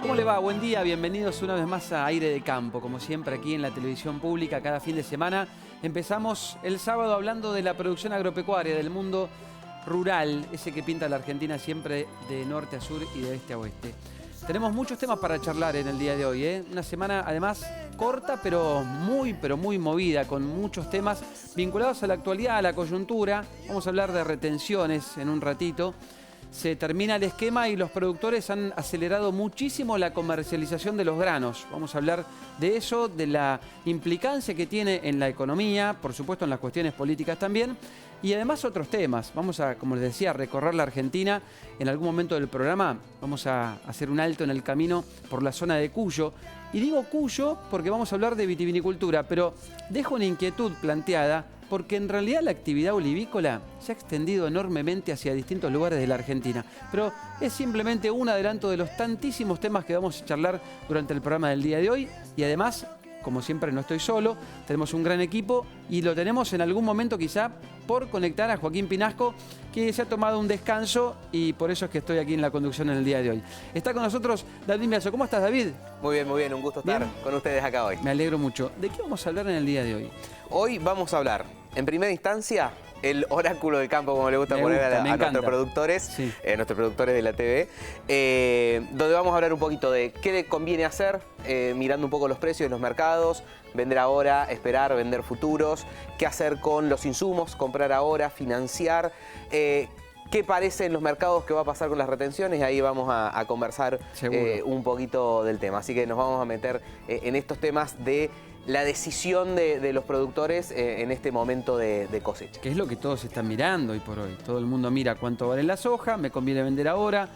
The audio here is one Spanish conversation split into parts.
¿Cómo le va? Buen día, bienvenidos una vez más a Aire de Campo, como siempre aquí en la televisión pública, cada fin de semana. Empezamos el sábado hablando de la producción agropecuaria, del mundo rural, ese que pinta la Argentina siempre de norte a sur y de este a oeste. Tenemos muchos temas para charlar en el día de hoy, ¿eh? Una semana además corta, pero muy movida, con muchos temas vinculados a la actualidad, a la coyuntura. Vamos a hablar de retenciones en un ratito. Se termina el esquema y los productores han acelerado muchísimo la comercialización de los granos. Vamos a hablar de eso, de la implicancia que tiene en la economía, por supuesto en las cuestiones políticas también, y además otros temas. Vamos a, como les decía, recorrer la Argentina. En algún momento del programa vamos a hacer un alto en el camino por la zona de Cuyo. Y digo Cuyo porque vamos a hablar de vitivinicultura, pero dejo una inquietud planteada porque en realidad la actividad olivícola se ha extendido enormemente hacia distintos lugares de la Argentina. Pero es simplemente un adelanto de los tantísimos temas que vamos a charlar durante el programa del día de hoy. Y además, como siempre, no estoy solo, tenemos un gran equipo y lo tenemos en algún momento quizá por conectar a Joaquín Pinasco, que se ha tomado un descanso y por eso es que estoy aquí en la conducción en el día de hoy. Está con nosotros David Miazo. ¿Cómo estás, David? Muy bien, un gusto estar con ustedes acá hoy. Me alegro mucho. ¿De qué vamos a hablar en el día de hoy? Hoy vamos a hablar, en primera instancia, el oráculo del campo, como le gusta poner a nuestros productores, sí. Nuestros productores de la TV, donde vamos a hablar un poquito de qué le conviene hacer, mirando un poco los precios de los mercados, vender ahora, esperar, vender futuros, qué hacer con los insumos, comprar ahora, financiar, qué parece en los mercados que va a pasar con las retenciones, y ahí vamos a conversar un poquito del tema. Así que nos vamos a meter en estos temas de la decisión de los productores en este momento de cosecha. Que es lo que todos están mirando hoy por hoy. Todo el mundo mira cuánto vale la soja, me conviene vender ahora.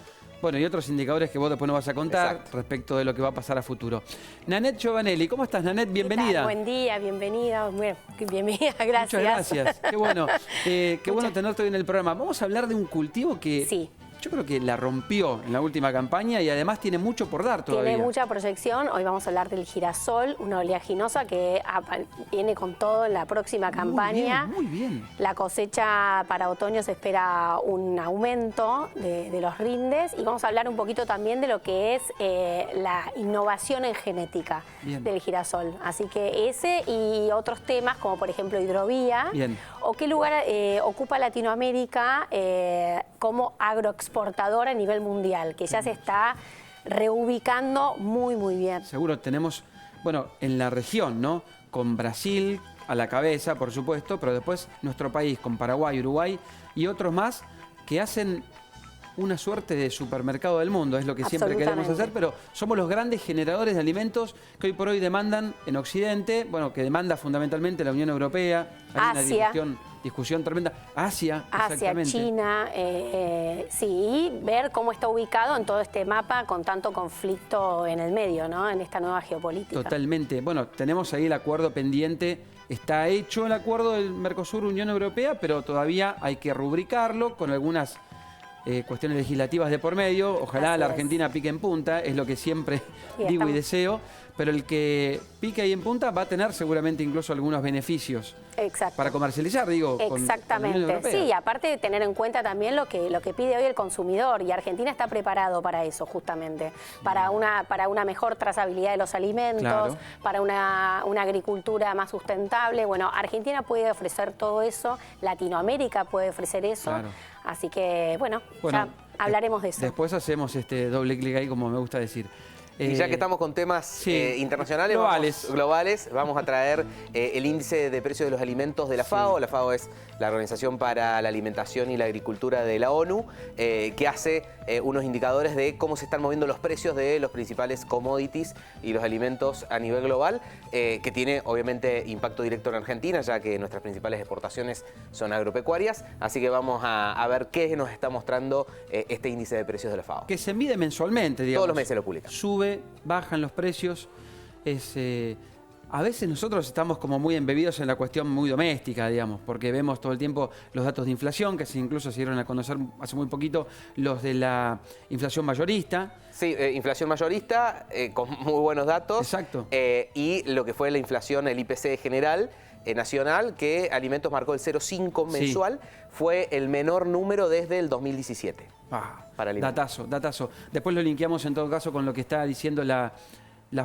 Bueno, y otros indicadores que vos después nos vas a contar respecto de lo que va a pasar a futuro. Nanette Giovanelli, ¿cómo estás, Nanette? Bienvenida. Buen día, bienvenida. Bueno, bienvenida, gracias. Muchas gracias. Qué bueno. Qué bueno tenerte hoy en el programa. Vamos a hablar de un cultivo que... Sí. Yo creo que la rompió en la última campaña y además tiene mucho por dar todavía. Tiene mucha proyección. Hoy vamos a hablar del girasol, una oleaginosa que viene con todo en la próxima campaña. Muy bien. La cosecha para otoño se espera un aumento de los rindes y vamos a hablar un poquito también de lo que es la innovación en genética del girasol. Así que ese y otros temas como por ejemplo hidrovía o qué lugar ocupa Latinoamérica como agroexportadora a nivel mundial, que ya se está reubicando muy bien. Seguro tenemos, bueno, en la región, ¿no? Con Brasil a la cabeza, por supuesto, pero después nuestro país con Paraguay, Uruguay y otros más que hacen una suerte de supermercado del mundo, es lo que siempre queremos hacer, pero somos los grandes generadores de alimentos que hoy por hoy demandan en Occidente, bueno, que demanda fundamentalmente la Unión Europea, hay Asia. una discusión tremenda. Asia, China, sí, ver cómo está ubicado en todo este mapa con tanto conflicto en el medio, ¿no? En esta nueva geopolítica. Totalmente. Bueno, tenemos ahí el acuerdo pendiente. Está hecho el acuerdo del Mercosur-Unión Europea, pero todavía hay que rubricarlo con algunas cuestiones legislativas de por medio. Ojalá la Argentina pique en punta, es lo que siempre digo y deseo, pero el que pique ahí en punta va a tener seguramente incluso algunos beneficios para comercializar, digo. Exactamente, con sí, y aparte de tener en cuenta también lo que pide hoy el consumidor, y Argentina está preparado para eso justamente, para una mejor trazabilidad de los alimentos, para una agricultura más sustentable. Bueno, Argentina puede ofrecer todo eso, Latinoamérica puede ofrecer eso. Así que, bueno, ya hablaremos de eso. Después hacemos este doble clic ahí, como me gusta decir. Y ya que estamos con temas internacionales, globales, vamos a traer el índice de precios de los alimentos de la FAO. La FAO es la Organización para la Alimentación y la Agricultura de la ONU, que hace unos indicadores de cómo se están moviendo los precios de los principales commodities y los alimentos a nivel global, que tiene obviamente impacto directo en Argentina, ya que nuestras principales exportaciones son agropecuarias. Así que vamos a ver qué nos está mostrando este índice de precios de la FAO. Que se mide mensualmente, digamos. Todos los meses lo publican. Sube, bajan los precios. A veces nosotros estamos como muy embebidos en la cuestión muy doméstica, digamos, porque vemos todo el tiempo los datos de inflación, que incluso se dieron a conocer hace muy poquito, los de la inflación mayorista. Sí, inflación mayorista, con muy buenos datos. Exacto. Y lo que fue la inflación, el IPC general, nacional que alimentos marcó el 0,5 mensual. Fue el menor número desde el 2017. Datazo. Después lo linkeamos en todo caso con lo que está diciendo la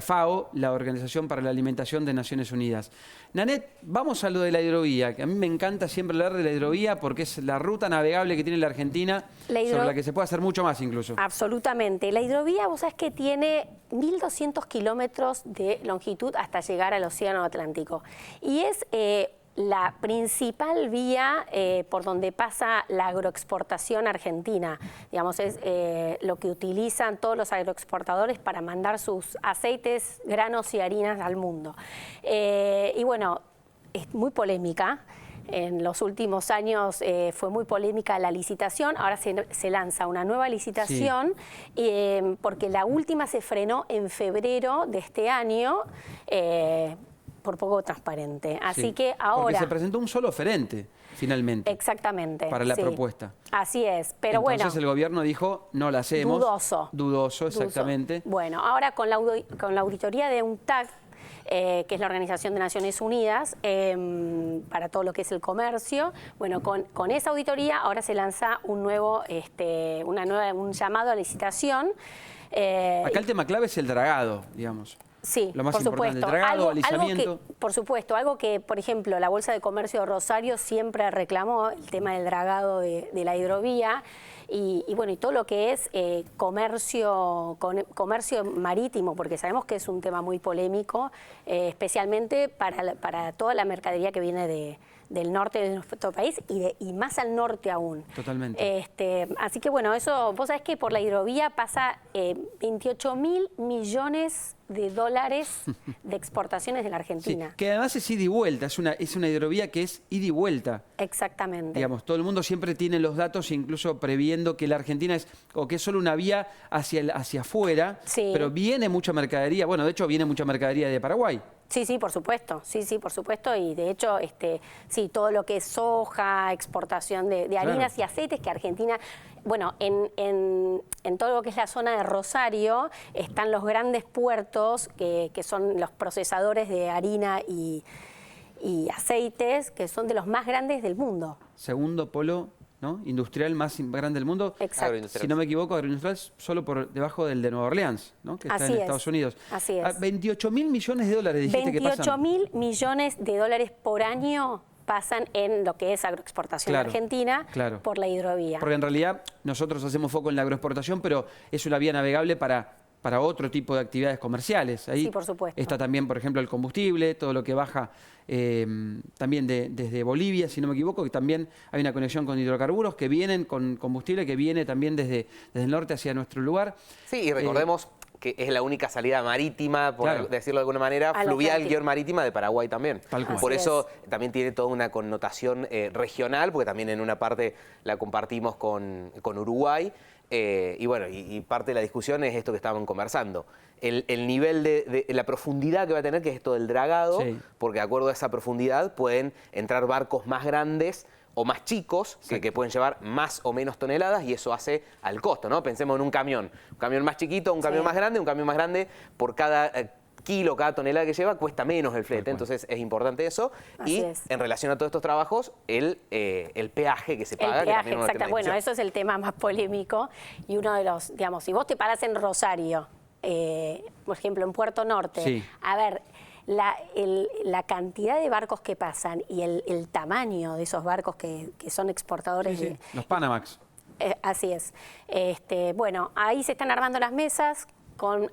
FAO, la Organización para la Alimentación de Naciones Unidas. Nanette, vamos a lo de la hidrovía, que a mí me encanta siempre hablar de la hidrovía porque es la ruta navegable que tiene la Argentina, sobre la que se puede hacer mucho más incluso. Absolutamente. La hidrovía, vos sabés que tiene 1.200 kilómetros de longitud hasta llegar al Océano Atlántico. Y es la principal vía por donde pasa la agroexportación argentina. Digamos, es lo que utilizan todos los agroexportadores para mandar sus aceites, granos y harinas al mundo. Y bueno, es muy polémica. En los últimos años fue muy polémica la licitación, ahora se lanza una nueva licitación porque la última se frenó en febrero de este año. Por poco transparente. Así que ahora... Porque se presentó un solo oferente, finalmente. Exactamente. Para la propuesta. Así es, pero Entonces el gobierno dijo, no la hacemos. Dudoso, exactamente. Bueno, ahora con la auditoría de UNCTAD, que es la Organización de Naciones Unidas, para todo lo que es el comercio. Bueno, con esa auditoría ahora se lanza un nuevo, un llamado a licitación. Acá el tema clave es el dragado, digamos. Sí, lo más por importante, supuesto. el dragado, alisamiento. Por supuesto, algo que, por ejemplo, la Bolsa de Comercio de Rosario siempre reclamó, el tema del dragado de la hidrovía, y bueno, y todo lo que es comercio marítimo, porque sabemos que es un tema muy polémico, especialmente para toda la mercadería que viene del norte de nuestro país y más al norte aún. Totalmente. Así que bueno, eso, vos sabés que por la hidrovía pasa 28.000 millones de dólares de exportaciones de la Argentina. Sí, que además es ida y vuelta, es una hidrovía que es ida y vuelta. Exactamente. Digamos, todo el mundo siempre tiene los datos, incluso previendo que la Argentina es solo una vía hacia afuera, pero viene mucha mercadería, bueno, de hecho viene mucha mercadería de Paraguay. Sí, por supuesto, por supuesto, y de hecho, todo lo que es soja, exportación de harinas y aceites que Argentina, bueno, en todo lo que es la zona de Rosario están los grandes puertos que son los procesadores de harina y aceites, que son de los más grandes del mundo. Segundo polo, ¿no?, industrial más grande del mundo. Exacto. Si no me equivoco, agroindustrial solo por debajo del de Nueva Orleans, ¿no?, que está en Estados Unidos. Así es. 28.000 millones de dólares, dijiste que pasan. 28.000 millones de dólares por año pasan en lo que es agroexportación argentina por la hidrovía. Porque en realidad nosotros hacemos foco en la agroexportación, pero es una vía navegable para otro tipo de actividades comerciales. Ahí por supuesto. Está también, por ejemplo, el combustible, todo lo que baja también desde Bolivia, si no me equivoco, que también hay una conexión con hidrocarburos que vienen con combustible, que viene también desde el norte hacia nuestro lugar. Sí, y recordemos que es la única salida marítima, por decirlo de alguna manera, fluvial-marítima de Paraguay también. Por eso también tiene toda una connotación regional, porque también en una parte la compartimos con Uruguay. Y bueno, y parte de la discusión es esto que estaban conversando. El nivel de la profundidad que va a tener, que es esto del dragado, porque de acuerdo a esa profundidad pueden entrar barcos más grandes o más chicos, que pueden llevar más o menos toneladas, y eso hace al costo, ¿no? Pensemos en un camión más chiquito, un camión más grande, por cada kilo, cada tonelada que lleva, cuesta menos el flete. Entonces es importante eso. En relación a todos estos trabajos, el peaje que se paga. El peaje, exacto. Bueno, eso es el tema más polémico. Y uno de los, digamos, si vos te parás en Rosario, por ejemplo, en Puerto Norte, a ver, la cantidad de barcos que pasan y el tamaño de esos barcos que son exportadores de... Los Panamax. Así es. Bueno, ahí se están armando las mesas con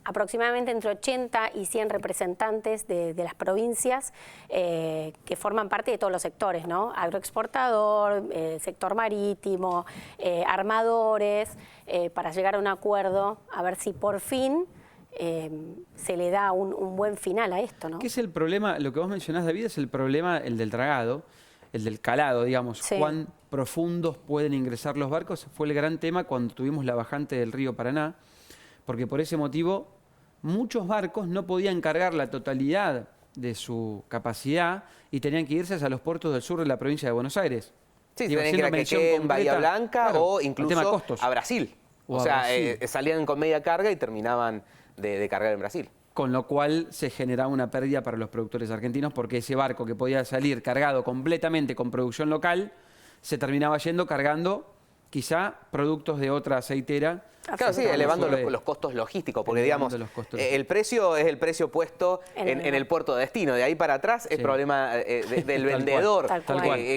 aproximadamente entre 80 y 100 representantes de las provincias que forman parte de todos los sectores, ¿no? Agroexportador, sector marítimo, armadores, para llegar a un acuerdo, a ver si por fin se le da un buen final a esto, ¿no? ¿Qué es el problema? Lo que vos mencionás, David, es el problema, el del dragado, el del calado, digamos. ¿Cuán profundos pueden ingresar los barcos? Fue el gran tema cuando tuvimos la bajante del río Paraná, porque por ese motivo muchos barcos no podían cargar la totalidad de su capacidad y tenían que irse a los puertos del sur de la provincia de Buenos Aires. Sí, tenían que ir a Quequén, en Bahía Blanca, o incluso a Brasil. O sea, salían con media carga y terminaban de cargar en Brasil. con lo cual se generaba una pérdida para los productores argentinos porque ese barco que podía salir cargado completamente con producción local se terminaba yendo cargando quizá productos de otra aceitera. Claro, sí, elevando los costos logísticos, porque digamos, el precio es el precio puesto en el puerto de destino. De ahí para atrás es problema del vendedor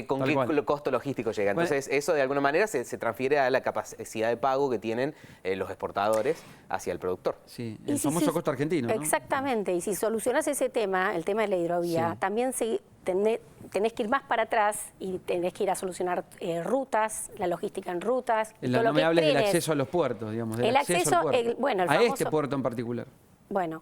con qué costo logístico llega. Entonces, eso de alguna manera se transfiere a la capacidad de pago que tienen los exportadores hacia el productor. Sí, el famoso costo argentino, ¿no? Exactamente, y si solucionas ese tema, el tema de la hidrovía, también tenés que ir más para atrás y tenés que ir a solucionar rutas, la logística en rutas. No me hables del acceso a los puertos, digamos. El acceso, bueno, el famoso, este puerto en particular. Bueno,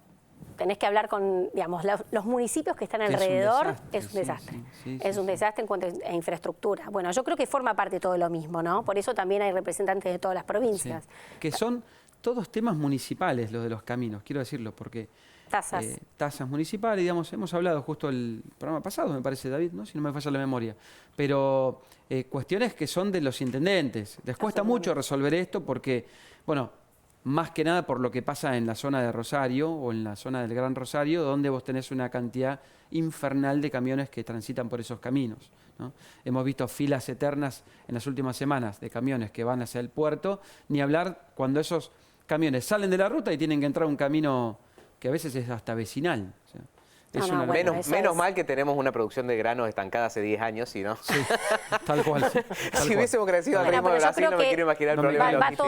tenés que hablar con, digamos, los municipios que están alrededor. Es un desastre. Es un desastre en cuanto a infraestructura. Bueno, yo creo que forma parte de todo lo mismo, ¿no? Por eso también hay representantes de todas las provincias. Sí. Que son todos temas municipales los de los caminos, quiero decirlo, porque... tasas municipales, digamos, hemos hablado justo el programa pasado, me parece, David, ¿no? Si no me falla la memoria. Pero cuestiones que son de los intendentes. Les cuesta mucho resolver esto porque, bueno, más que nada por lo que pasa en la zona de Rosario o en la zona del Gran Rosario, donde vos tenés una cantidad infernal de camiones que transitan por esos caminos, ¿no? Hemos visto filas eternas en las últimas semanas de camiones que van hacia el puerto, ni hablar cuando esos camiones salen de la ruta y tienen que entrar a un camino que a veces es hasta vecinal. O sea, menos mal que tenemos una producción de granos estancada hace 10 años, ¿sí, no? Sí, tal cual. Si hubiésemos crecido al ritmo de Brasil, no me quiero imaginar el problema logístico.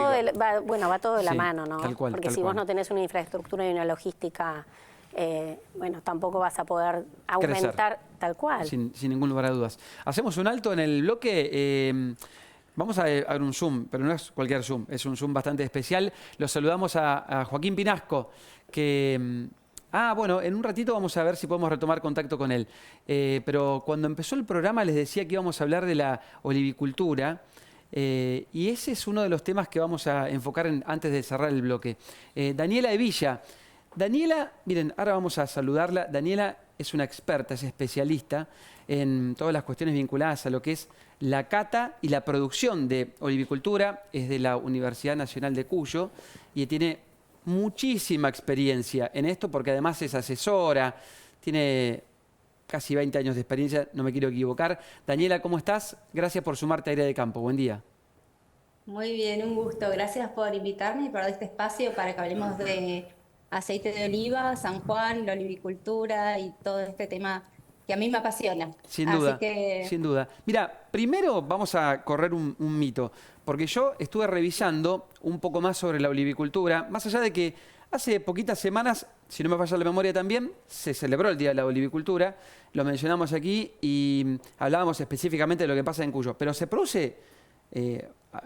Va todo de la mano, ¿no? Tal cual, porque si vos no tenés una infraestructura y una logística, bueno, tampoco vas a poder aumentar tal cual. Sin ningún lugar a dudas. Hacemos un alto en el bloque. Vamos a ver un Zoom, pero no es cualquier Zoom, es un Zoom bastante especial. Los saludamos a Joaquín Pinasco, que... bueno, en un ratito vamos a ver si podemos retomar contacto con él. Pero cuando empezó el programa les decía que íbamos a hablar de la olivicultura. Y ese es uno de los temas que vamos a enfocar antes de cerrar el bloque. Daniela Evilla. Daniela, miren, ahora vamos a saludarla. Daniela es una experta, es especialista en todas las cuestiones vinculadas a lo que es la cata y la producción de olivicultura. Es de la Universidad Nacional de Cuyo y tiene muchísima experiencia en esto porque además es asesora, tiene casi 20 años de experiencia, no me quiero equivocar. Daniela, ¿cómo estás? Gracias por sumarte a Aire de Campo. Buen día. Muy bien, un gusto. Gracias por invitarme y por este espacio para que hablemos de aceite de oliva, San Juan, la olivicultura y todo este tema que a mí me apasiona. Sin duda, sin duda. Mira, primero vamos a correr un mito, porque yo estuve revisando un poco más sobre la olivicultura, más allá de que hace poquitas semanas, si no me falla la memoria también, se celebró el Día de la Olivicultura, lo mencionamos aquí y hablábamos específicamente de lo que pasa en Cuyo, pero se produce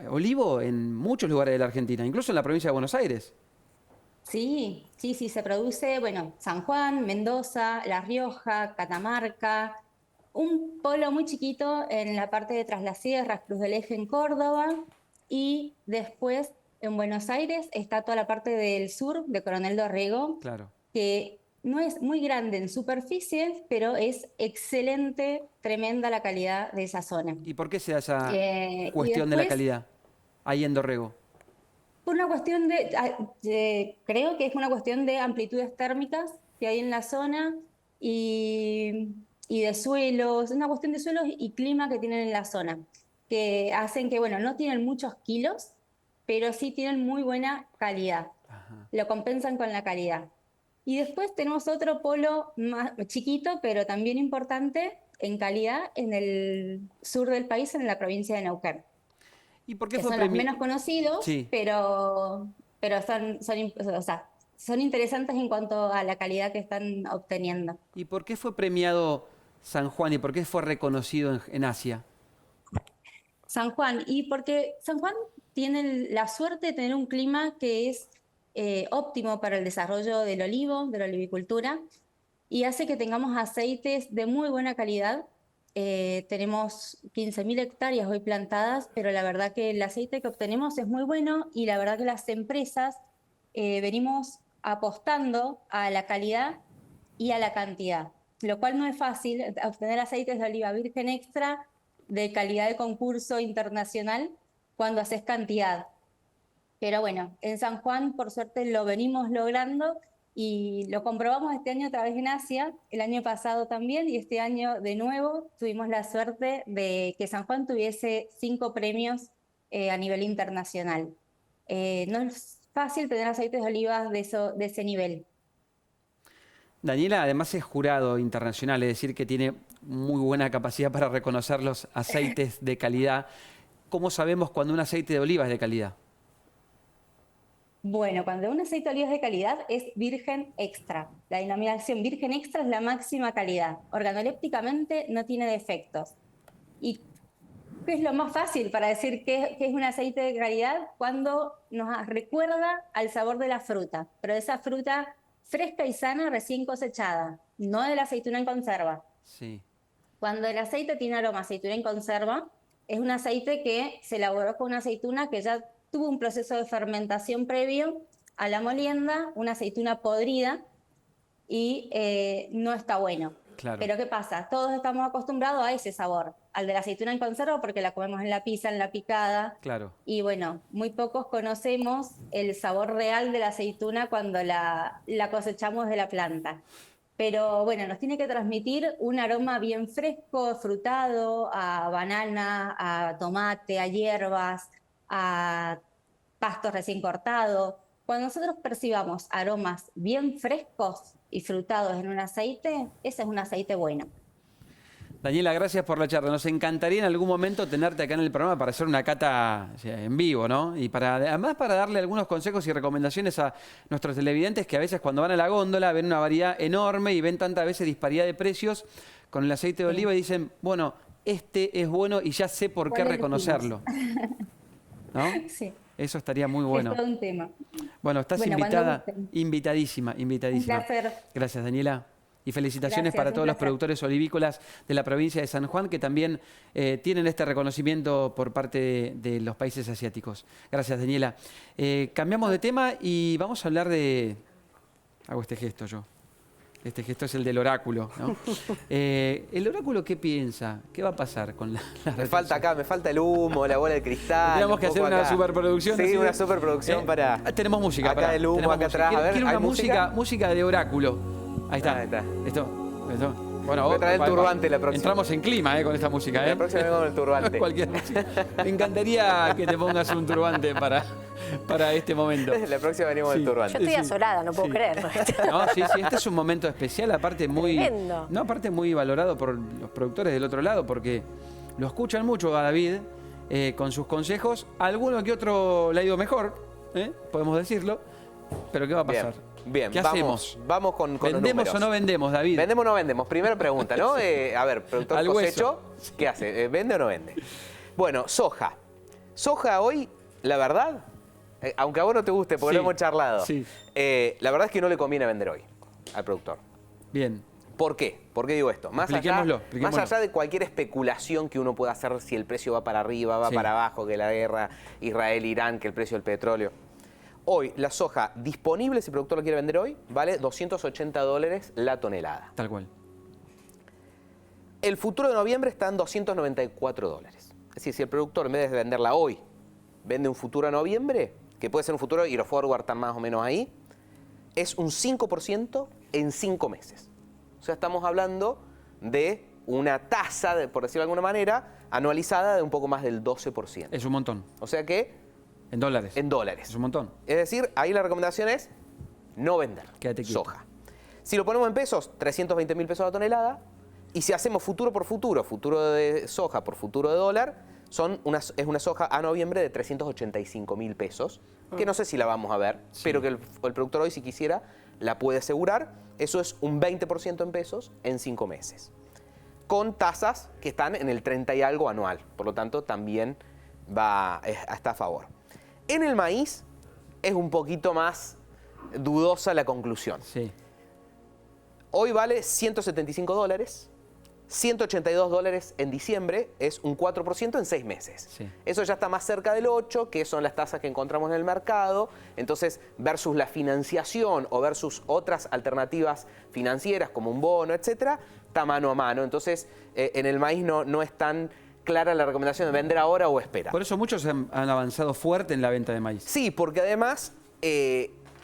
olivo en muchos lugares de la Argentina, incluso en la provincia de Buenos Aires. Sí, se produce, bueno, San Juan, Mendoza, La Rioja, Catamarca, un polo muy chiquito en la parte de Tras las Sierras, Cruz del Eje en Córdoba, y después en Buenos Aires está toda la parte del sur de Coronel Dorrego, que no es muy grande en superficie, pero es excelente, tremenda la calidad de esa zona. ¿Y por qué se da esa cuestión de la calidad ahí en Dorrego? Por una cuestión creo que es una cuestión de amplitudes térmicas que hay en la zona y de suelos, una cuestión de suelos y clima que tienen en la zona, que hacen que, bueno, no tienen muchos kilos, pero sí tienen muy buena calidad. Lo compensan con la calidad. Y después tenemos otro polo más chiquito, pero también importante en calidad en el sur del país, en la provincia de Neuquén. ¿Y por qué que son los menos conocidos, pero son interesantes en cuanto a la calidad que están obteniendo. ¿Y por qué fue premiado San Juan y por qué fue reconocido en Asia? San Juan, y porque San Juan tiene la suerte de tener un clima que es óptimo para el desarrollo del olivo, de la olivicultura, y hace que tengamos aceites de muy buena calidad. Tenemos 15.000 hectáreas hoy plantadas, pero la verdad que el aceite que obtenemos es muy bueno y la verdad que las empresas venimos apostando a la calidad y a la cantidad, lo cual no es fácil. Obtener aceites de oliva virgen extra de calidad de concurso internacional cuando haces cantidad. Pero bueno, en San Juan por suerte lo venimos logrando Y lo comprobamos este año otra vez en Asia, el año pasado también, y este año de nuevo tuvimos la suerte de que San Juan tuviese 5 premios a nivel internacional. No es fácil tener aceites de olivas de ese nivel. Daniela además es jurado internacional, es decir, que tiene muy buena capacidad para reconocer los aceites de calidad. ¿Cómo sabemos cuando un aceite de oliva es de calidad? Bueno, cuando un aceite de oliva es de calidad es virgen extra. La denominación virgen extra es la máxima calidad. Organolépticamente no tiene defectos. ¿Y qué es lo más fácil para decir qué es un aceite de calidad? Cuando nos recuerda al sabor de la fruta, pero de esa fruta fresca y sana recién cosechada, no de la aceituna en conserva. Sí. Cuando el aceite tiene aroma a aceituna en conserva, es un aceite que se elaboró con una aceituna que ya tuvo un proceso de fermentación previo a la molienda, una aceituna podrida, y no está bueno. Claro. Pero ¿qué pasa? Todos estamos acostumbrados a ese sabor, al de la aceituna en conserva, porque la comemos en la pizza, en la picada. Claro. Y bueno, muy pocos conocemos el sabor real de la aceituna cuando la cosechamos de la planta. Pero bueno, nos tiene que transmitir un aroma bien fresco, frutado, a banana, a tomate, a hierbas, a pasto recién cortado. Cuando nosotros percibamos aromas bien frescos y frutados en un aceite, ese es un aceite bueno. Daniela, gracias por la charla. Nos encantaría en algún momento tenerte acá en el programa para hacer una cata en vivo, ¿no? Y además para darle algunos consejos y recomendaciones a nuestros televidentes que a veces cuando van a la góndola ven una variedad enorme y ven tantas veces disparidad de precios con el aceite de oliva y dicen, bueno, este es bueno y ya sé por qué reconocerlo. ¿No? Sí. Eso estaría muy bueno. Es todo un tema. Bueno, estás invitada, invitadísima. Un placer. Gracias, Daniela. Y felicitaciones Gracias, para todos los productores olivícolas de la provincia de San Juan que también tienen este reconocimiento por parte de los países asiáticos. Gracias, Daniela. Cambiamos de tema y vamos a hablar de... Hago este gesto yo. Este gesto es el del oráculo, ¿no? ¿El oráculo qué piensa? ¿Qué va a pasar con la Me falta acá, me falta el humo, la bola de cristal. Tenemos que hacer una superproducción. Sí, una superproducción para... Tenemos música. Acá el humo, acá atrás. Quiero una música de oráculo. Ahí está. Ahí está. Esto. Bueno, voy a traer el turbante la próxima. Entramos en clima con esta música. La próxima vengo con el turbante. Cualquier música. Me encantaría que te pongas un turbante para este momento. La próxima venimos con el turbante. Yo estoy azorada, no puedo creer. No, sí, este es un momento especial, aparte muy... Tremendo. No, aparte muy valorado por los productores del otro lado, porque lo escuchan mucho a David con sus consejos. Alguno que otro le ha ido mejor, podemos decirlo, pero ¿qué va a pasar? Bien, ¿Qué hacemos? Vamos con ¿Vendemos los o no vendemos, David? ¿Vendemos o no vendemos? Primera pregunta, ¿no? A ver, productor Al cosecho, ¿qué hace? ¿Vende o no vende? Bueno, soja. Soja hoy, la verdad, aunque a vos no te guste, porque lo hemos charlado, la verdad es que no le conviene vender hoy al productor. Bien. ¿Por qué? ¿Por qué digo esto? Más allá de cualquier especulación que uno pueda hacer si el precio va para arriba, va para abajo, que la guerra Israel-Irán, que el precio del petróleo. Hoy, la soja disponible, si el productor lo quiere vender hoy, vale $280 la tonelada. Tal cual. El futuro de noviembre está en $294. Es decir, si el productor, en vez de venderla hoy, vende un futuro a noviembre, que puede ser un futuro y los forward están más o menos ahí, es un 5% en 5 meses. O sea, estamos hablando de una tasa, por decirlo de alguna manera, anualizada de un poco más del 12%. Es un montón. O sea que... En dólares. En dólares. Es un montón. Es decir, ahí la recomendación es no vender soja. Si lo ponemos en pesos, 320.000 pesos la tonelada. Y si hacemos futuro por futuro, futuro de soja por futuro de dólar, es una soja a noviembre de 385.000 pesos, que no sé si la vamos a ver, pero que el productor hoy, si quisiera, la puede asegurar. Eso es un 20% en pesos en 5 meses. Con tasas que están en el 30 y algo anual. Por lo tanto, también está a favor. En el maíz es un poquito más dudosa la conclusión. Sí. Hoy vale $175, $182 en diciembre, es un 4% en 6 meses. Sí. Eso ya está más cerca del 8%, que son las tasas que encontramos en el mercado. Entonces, versus la financiación o versus otras alternativas financieras como un bono, etcétera, está mano a mano. Entonces, en el maíz no es tan clara la recomendación de vender ahora o espera. Por eso muchos han avanzado fuerte en la venta de maíz. Sí, porque además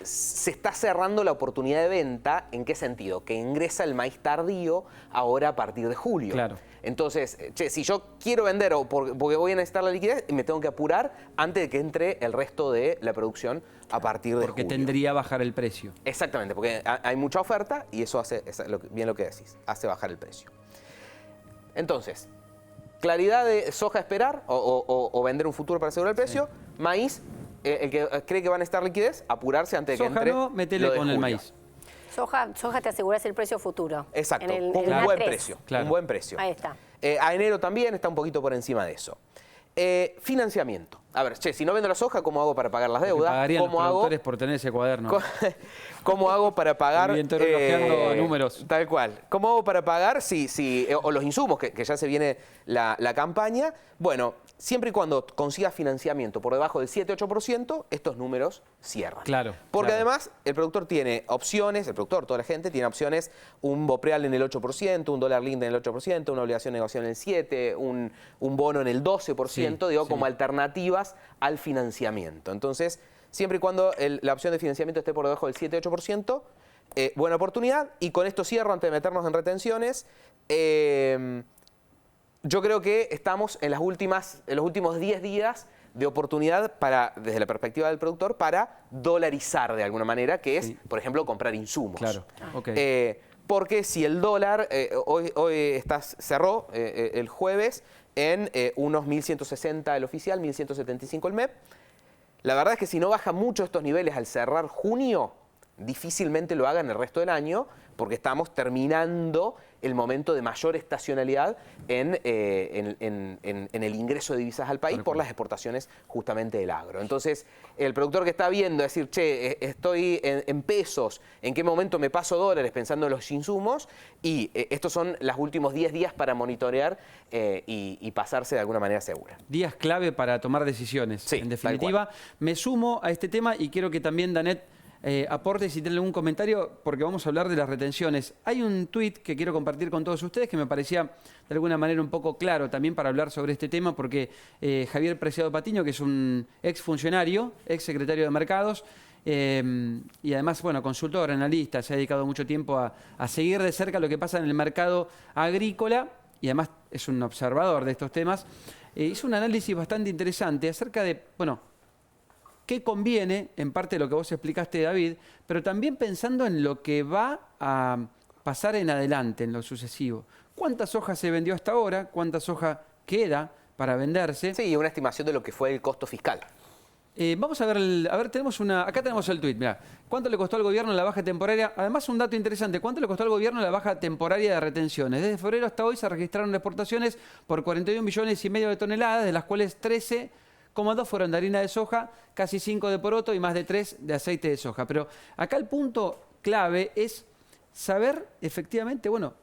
se está cerrando la oportunidad de venta. ¿En qué sentido? Que ingresa el maíz tardío ahora a partir de julio. Claro. Entonces, si yo quiero vender o porque voy a necesitar la liquidez, me tengo que apurar antes de que entre el resto de la producción a partir de julio. Porque tendría a bajar el precio. Exactamente, porque hay mucha oferta y eso hace, bien lo que decís, hace bajar el precio. Entonces, claridad de soja esperar o vender un futuro para asegurar el precio. Sí. Maíz, el que cree que van a estar liquidez, apurarse antes de que entre. Soja no, métele con el maíz. Soja te aseguras el precio futuro. Exacto, un buen precio. Claro. Un buen precio. Ahí está. A enero también está un poquito por encima de eso. Financiamiento. A ver, si no vendo la soja, ¿cómo hago para pagar las deudas? Pagarían los productores por tener ese cuaderno. ¿Cómo hago para pagar? Estoy relojeando números. Tal cual. ¿Cómo hago para pagar o los insumos, que ya se viene la campaña? Bueno, siempre y cuando consigas financiamiento por debajo del 7-8%, estos números cierran. Claro. Porque además el productor tiene opciones, toda la gente tiene opciones, un BOPREAL en el 8%, un dólar lind en el 8%, una obligación de negociación en el 7%, un bono en el 12%, como alternativas al financiamiento. Entonces, siempre y cuando la opción de financiamiento esté por debajo del 7-8%, buena oportunidad. Y con esto cierro antes de meternos en retenciones. Yo creo que estamos en los últimos 10 días de oportunidad desde la perspectiva del productor, para dolarizar de alguna manera, que es, por ejemplo, comprar insumos. Claro. Okay. Porque si el dólar hoy cerró el jueves en unos 1.160 el oficial, 1.175 el MEP. La verdad es que si no baja mucho estos niveles al cerrar junio, difícilmente lo haga en el resto del año, porque estamos terminando el momento de mayor estacionalidad en el ingreso de divisas al país por las exportaciones justamente del agro. Entonces, el productor que está viendo, decir, estoy en pesos, ¿en qué momento me paso dólares pensando en los insumos? Y estos son los últimos 10 días para monitorear y pasarse de alguna manera segura. Días clave para tomar decisiones. Sí, en definitiva, me sumo a este tema y quiero que también Danet aporte si tiene algún comentario, porque vamos a hablar de las retenciones. Hay un tuit que quiero compartir con todos ustedes que me parecía de alguna manera un poco claro también para hablar sobre este tema, porque Javier Preciado Patiño, que es un ex funcionario, ex secretario de Mercados, y además, bueno, consultor, analista, se ha dedicado mucho tiempo a seguir de cerca lo que pasa en el mercado agrícola, y además es un observador de estos temas. Hizo un análisis bastante interesante acerca de, bueno, qué conviene, en parte de lo que vos explicaste, David, pero también pensando en lo que va a pasar en adelante, en lo sucesivo. ¿Cuántas hojas se vendió hasta ahora? ¿Cuántas hojas queda para venderse? Sí, una estimación de lo que fue el costo fiscal. Vamos a ver, acá tenemos el tuit, mirá. ¿Cuánto le costó al gobierno la baja temporaria? Además, un dato interesante, ¿cuánto le costó al gobierno la baja temporaria de retenciones? Desde febrero hasta hoy se registraron exportaciones por 41,5 millones de toneladas, de las cuales 13,2 fueron de harina de soja, casi 5 de poroto y más de 3 de aceite de soja. Pero acá el punto clave es saber efectivamente, bueno,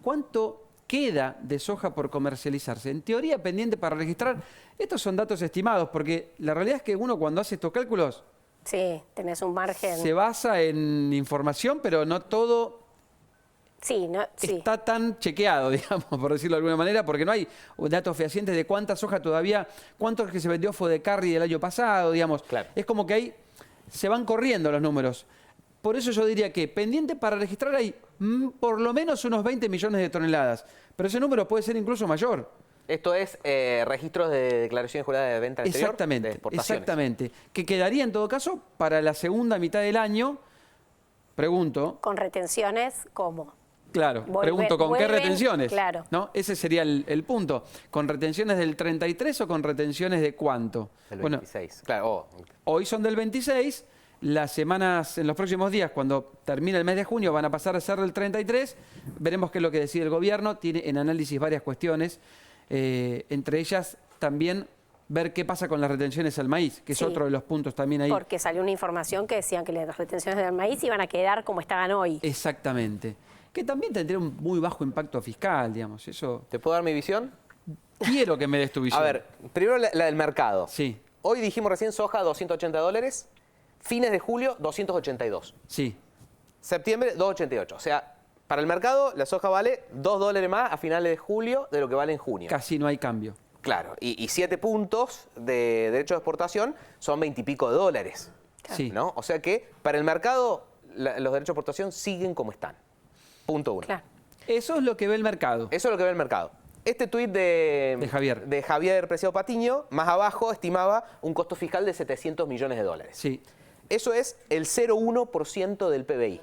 cuánto queda de soja por comercializarse. En teoría, pendiente para registrar. Estos son datos estimados, porque la realidad es que uno cuando hace estos cálculos... Sí, tenés un margen. Se basa en información, pero no todo... Sí, está tan chequeado, digamos, por decirlo de alguna manera, porque no hay datos fehacientes de cuánta soja todavía, cuánto es que se vendió Fodecarry del año pasado, digamos. Claro. Es como que ahí se van corriendo los números. Por eso yo diría que pendiente para registrar hay por lo menos unos 20 millones de toneladas, pero ese número puede ser incluso mayor. Esto es registros de declaraciones juradas de venta exterior. Exactamente, de exportaciones. Exactamente. Que quedaría en todo caso para la segunda mitad del año, pregunto. Con retenciones, ¿cómo? Claro, pregunto, ¿con qué retenciones? Claro. ¿No? Ese sería el punto. ¿Con retenciones del 33 o con retenciones de cuánto? Del 26, claro. Hoy son del 26, las semanas, en los próximos días, cuando termine el mes de junio, van a pasar a ser del 33. Veremos qué es lo que decide el gobierno. Tiene en análisis varias cuestiones, entre ellas también ver qué pasa con las retenciones al maíz, que es otro de los puntos también ahí. Porque salió una información que decían que las retenciones del maíz iban a quedar como estaban hoy. Exactamente. Que también tendría un muy bajo impacto fiscal, digamos. Eso. ¿Te puedo dar mi visión? Quiero que me des tu visión. A ver, primero la del mercado. Sí. Hoy dijimos recién soja, $280. Fines de julio, 282. Sí. Septiembre, 288. O sea, para el mercado, la soja vale $2 más a finales de julio de lo que vale en junio. Casi no hay cambio. Claro. Y 7 puntos de derecho de exportación son 20 y pico de dólares. Sí. ¿no? O sea que para el mercado los derechos de exportación siguen como están. Punto 1. Claro. Eso es lo que ve el mercado. Eso es lo que ve el mercado. Este tuit de Javier Preciado Patiño, más abajo, estimaba un costo fiscal de 700 millones de dólares. Sí. Eso es el 0,1% del PBI.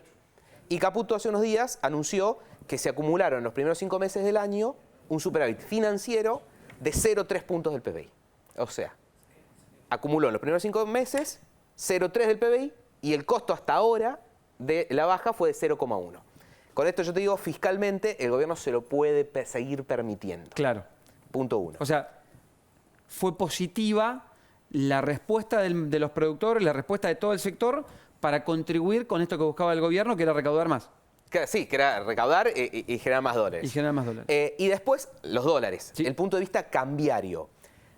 Y Caputo hace unos días anunció que se acumularon en los primeros 5 meses del año un superávit financiero de 0,3 puntos del PBI. O sea, acumuló en los primeros 5 meses 0,3 del PBI y el costo hasta ahora de la baja fue de 0,1. Con esto yo te digo, fiscalmente el gobierno se lo puede seguir permitiendo. Claro. Punto 1. O sea, fue positiva la respuesta de los productores, la respuesta de todo el sector para contribuir con esto que buscaba el gobierno, que era recaudar más. Sí, que era recaudar y generar más dólares. Y generar más dólares. Y después, los dólares. Sí. El punto de vista cambiario.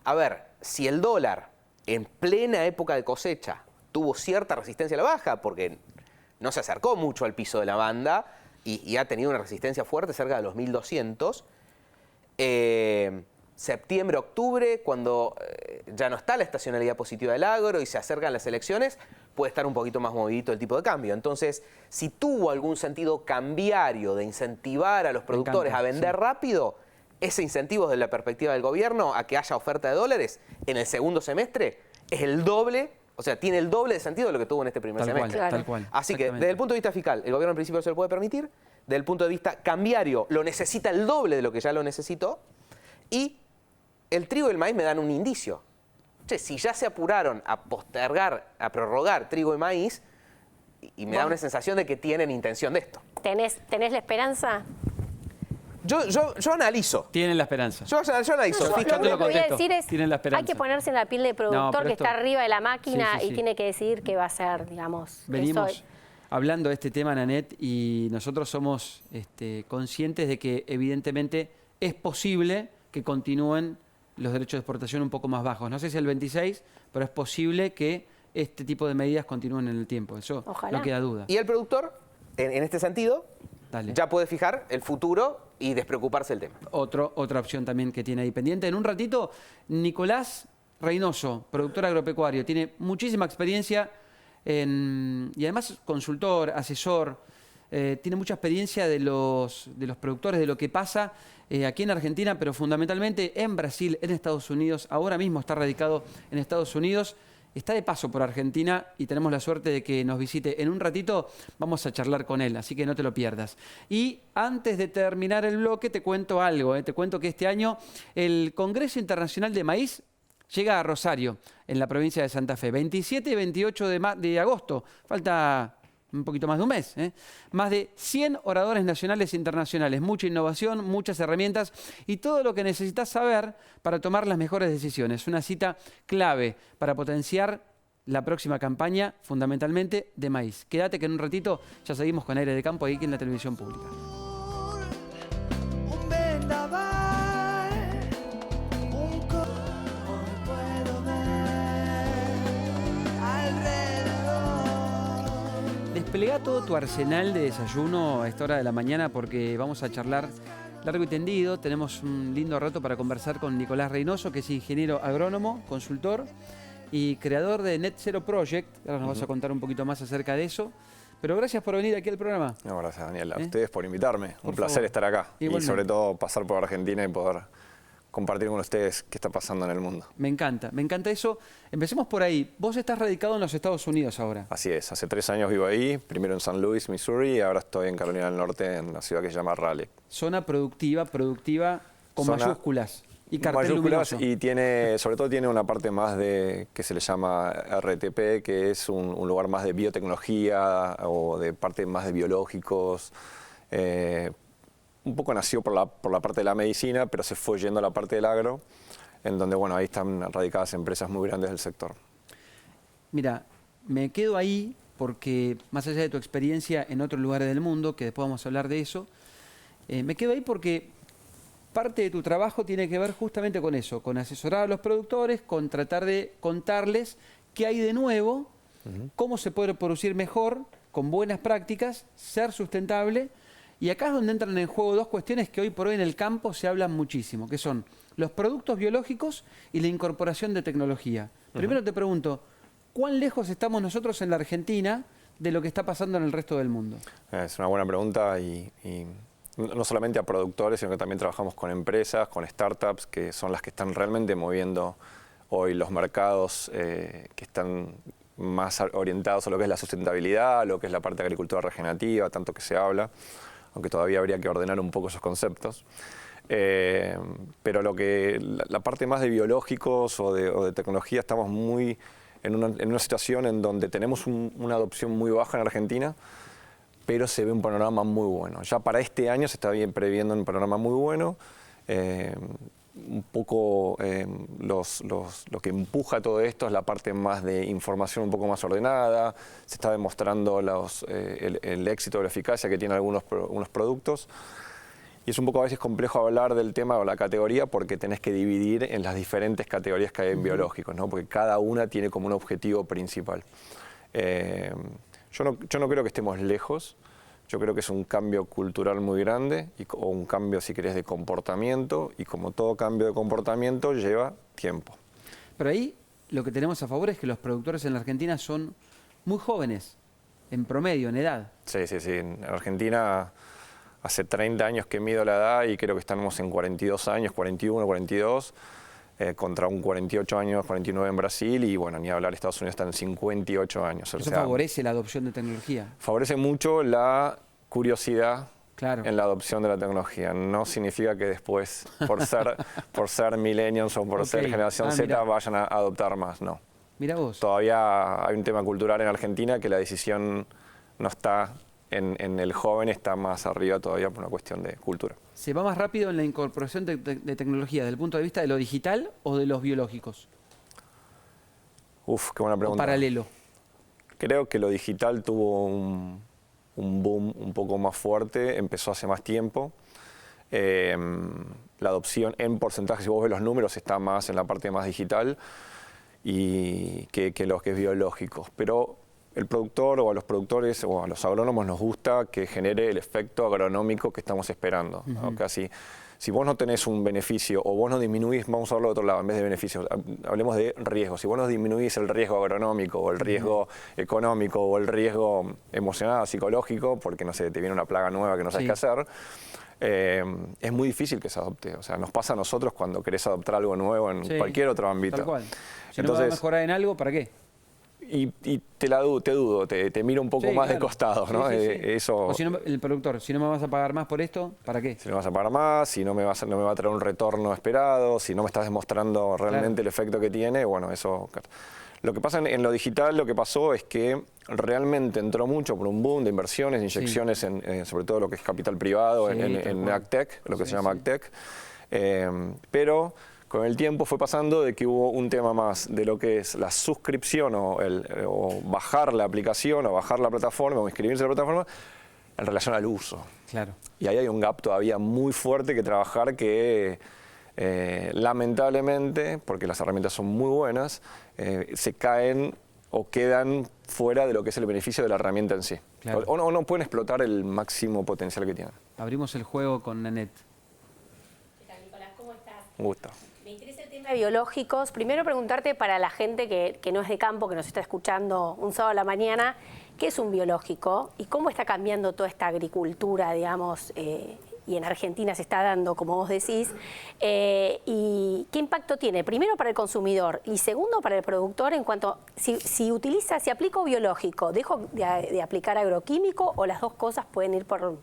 A ver, si el dólar en plena época de cosecha tuvo cierta resistencia a la baja, porque no se acercó mucho al piso de la banda y ha tenido una resistencia fuerte cerca de los 1.200, septiembre, octubre, cuando ya no está la estacionalidad positiva del agro y se acercan las elecciones, puede estar un poquito más movidito el tipo de cambio. Entonces, si tuvo algún sentido cambiario de incentivar a los productores a vender rápido, ese incentivo desde la perspectiva del gobierno a que haya oferta de dólares en el segundo semestre es el doble, o sea, tiene el doble de sentido de lo que tuvo en este primer semestre. Tal cual. Así que desde el punto de vista fiscal, el gobierno en principio se lo puede permitir, desde el punto de vista cambiario lo necesita el doble de lo que ya lo necesitó, y el trigo y el maíz me dan un indicio. Che, si ya se apuraron a postergar, a prorrogar trigo y maíz, y me da una sensación de que tienen intención de esto. ¿Tenés la esperanza? Yo analizo. Tienen la esperanza. Yo analizo. Lo que voy a decir es, Tienen la esperanza. hay que ponerse en la piel del productor que está arriba de la máquina Sí. y tiene que decidir qué va a hacer, digamos. Venimos hablando de este tema, Nanette, y nosotros somos conscientes de que evidentemente es posible que continúen los derechos de exportación un poco más bajos. No sé si el 26, pero es posible que este tipo de medidas continúen en el tiempo. Eso Ojalá. no queda duda. Y el productor, en este sentido, Dale. ya puede fijar el futuro y despreocuparse del tema. Otra opción también que tiene ahí pendiente. En un ratito, Nicolás Reynoso, productor agropecuario, tiene muchísima experiencia y además consultor, asesor, tiene mucha experiencia de los productores, de lo que pasa aquí en Argentina, pero fundamentalmente en Brasil, en Estados Unidos. Ahora mismo está radicado en Estados Unidos. Está de paso por Argentina y tenemos la suerte de que nos visite. En un ratito vamos a charlar con él, así que no te lo pierdas. Y antes de terminar el bloque te cuento algo. Te cuento que este año el Congreso Internacional de Maíz llega a Rosario, en la provincia de Santa Fe. 27 y 28 de agosto. Falta un poquito más de un mes. Más de 100 oradores nacionales e internacionales, mucha innovación, muchas herramientas y todo lo que necesitas saber para tomar las mejores decisiones. Una cita clave para potenciar la próxima campaña, fundamentalmente de maíz. Quédate que en un ratito ya seguimos con Aire de Campo aquí en la televisión pública. Desplegá todo tu arsenal de desayuno a esta hora de la mañana porque vamos a charlar largo y tendido. Tenemos un lindo rato para conversar con Nicolás Reynoso, que es ingeniero agrónomo, consultor y creador de Net Zero Project. Ahora nos vas a contar un poquito más acerca de eso. Pero gracias por venir aquí al programa. No, gracias, Daniel. A ustedes por invitarme. Por un placer favor. estar acá. Igualmente. Y sobre todo pasar por Argentina y poder compartir con ustedes qué está pasando en el mundo. Me encanta eso. Empecemos por ahí. Vos estás radicado en los Estados Unidos ahora. Así es. Hace 3 años vivo ahí. Primero en San Luis, Missouri, y ahora estoy en Carolina del Norte, en una ciudad que se llama Raleigh. Zona productiva con Zona mayúsculas y cartel mayúsculas luminoso. y sobre todo tiene una parte más de que se le llama RTP, que es un lugar más de biotecnología o de parte más de biológicos. Un poco nació por la parte de la medicina, pero se fue yendo a la parte del agro, en donde bueno, ahí están radicadas empresas muy grandes del sector. Mira, me quedo ahí porque más allá de tu experiencia en otros lugares del mundo, que después vamos a hablar de eso, me quedo ahí porque parte de tu trabajo tiene que ver justamente con eso, con asesorar a los productores, con tratar de contarles qué hay de nuevo, cómo se puede producir mejor, con buenas prácticas, ser sustentable. Y acá es donde entran en juego dos cuestiones que hoy por hoy en el campo se hablan muchísimo, que son los productos biológicos y la incorporación de tecnología. Primero te pregunto, ¿cuán lejos estamos nosotros en la Argentina de lo que está pasando en el resto del mundo? Es una buena pregunta y no solamente a productores, sino que también trabajamos con empresas, con startups, que son las que están realmente moviendo hoy los mercados que están más orientados a lo que es la sustentabilidad, a lo que es la parte de agricultura regenerativa, tanto que se habla, aunque todavía habría que ordenar un poco esos conceptos. Pero la parte más de biológicos o de tecnología, estamos muy en una situación en donde tenemos una adopción muy baja en Argentina, pero se ve un panorama muy bueno. Ya para este año se está previendo un panorama muy bueno. Un poco lo que empuja todo esto es la parte más de información un poco más ordenada. Se está demostrando el éxito o la eficacia que tienen algunos productos. Y es un poco a veces complejo hablar del tema o la categoría porque tenés que dividir en las diferentes categorías que hay en biológicos, ¿no? Porque cada una tiene como un objetivo principal. Yo no creo que estemos lejos. Yo creo que es un cambio cultural muy grande o un cambio, si querés, de comportamiento. Y como todo cambio de comportamiento, lleva tiempo. Pero ahí lo que tenemos a favor es que los productores en la Argentina son muy jóvenes, en promedio, en edad. Sí. En Argentina hace 30 años que mido la edad y creo que estamos en 42 años, 41, 42, contra un 48 años, 49 en Brasil y bueno, ni hablar, Estados Unidos está en 58 años. ¿Eso favorece la adopción de tecnología? Favorece mucho la curiosidad en la adopción de la tecnología. No significa que después, por ser millennials o por ser generación Z, vayan a adoptar más, no. Mira vos. Todavía hay un tema cultural en Argentina que la decisión no está en el joven, está más arriba todavía por una cuestión de cultura. ¿Se va más rápido en la incorporación de tecnología desde el punto de vista de lo digital o de los biológicos? Qué buena pregunta. ¿O paralelo? Creo que lo digital tuvo un boom un poco más fuerte, empezó hace más tiempo. La adopción en porcentaje, si vos ves los números, está más en la parte más digital y que los que es biológicos. Pero el productor o a los productores o a los agrónomos nos gusta que genere el efecto agronómico que estamos esperando. ¿No? Casi, si vos no tenés un beneficio o vos no disminuís, vamos a hablar de otro lado, en vez de beneficios, hablemos de riesgos. Si vos no disminuís el riesgo agronómico o el riesgo económico o el riesgo emocional, psicológico, porque no sé, te viene una plaga nueva que no sabes qué hacer, es muy difícil que se adopte. O sea, nos pasa a nosotros cuando querés adoptar algo nuevo en cualquier otro ámbito. Tal cual. Si no vas a mejorar en algo, ¿para qué? Y te dudo, te miro un poco más de costado, ¿no? Eso, o si no, el productor, si no me vas a pagar más por esto, ¿para qué? Si no me vas a pagar más, si no me va a traer un retorno esperado, si no me estás demostrando realmente el efecto que tiene, bueno, eso... Lo que pasa en lo digital, lo que pasó es que realmente entró mucho por un boom de inversiones, de inyecciones, sobre todo lo que es capital privado, en AgTech, lo que se llama AgTech, pero... Con el tiempo fue pasando de que hubo un tema más de lo que es la suscripción o bajar la aplicación o bajar la plataforma o inscribirse en la plataforma en relación al uso. Claro. Y ahí hay un gap todavía muy fuerte que trabajar que lamentablemente, porque las herramientas son muy buenas, se caen o quedan fuera de lo que es el beneficio de la herramienta en sí. Claro. O no pueden explotar el máximo potencial que tienen. Abrimos el juego con Nanette. ¿Qué tal, Nicolás? ¿Cómo estás? Un gusto. Me interesa el tema de biológicos. Primero preguntarte para la gente que no es de campo, que nos está escuchando un sábado a la mañana, ¿qué es un biológico y cómo está cambiando toda esta agricultura, digamos, y en Argentina se está dando, como vos decís, y qué impacto tiene? Primero para el consumidor y segundo para el productor en cuanto, si aplico biológico, ¿dejo de aplicar agroquímico o las dos cosas pueden ir por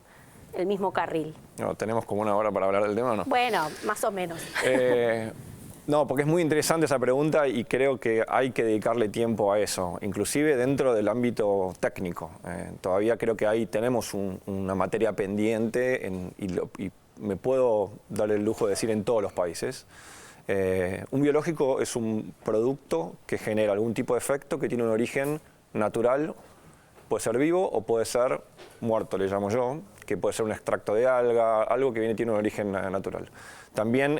el mismo carril? No, ¿tenemos como una hora para hablar del tema o no? Bueno, más o menos. No, porque es muy interesante esa pregunta y creo que hay que dedicarle tiempo a eso, inclusive dentro del ámbito técnico. Todavía creo que ahí tenemos una materia pendiente y me puedo dar el lujo de decir en todos los países. Un biológico es un producto que genera algún tipo de efecto que tiene un origen natural, puede ser vivo o puede ser muerto, le llamo yo, que puede ser un extracto de alga, algo que tiene un origen natural. También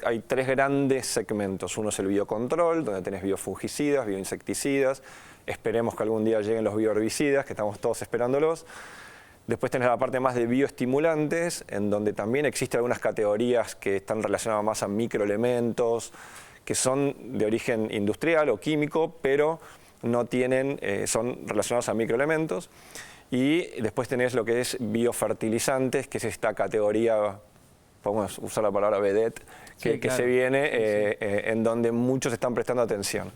hay tres grandes segmentos. Uno es el biocontrol, donde tenés biofungicidas, bioinsecticidas. Esperemos que algún día lleguen los bioherbicidas, que estamos todos esperándolos. Después tenés la parte más de bioestimulantes, en donde también existen algunas categorías que están relacionadas más a microelementos, que son de origen industrial o químico, pero no tienen, son relacionados a microelementos. Y después tenés lo que es biofertilizantes, que es esta categoría, podemos usar la palabra vedette, que claro, se viene en donde muchos están prestando atención.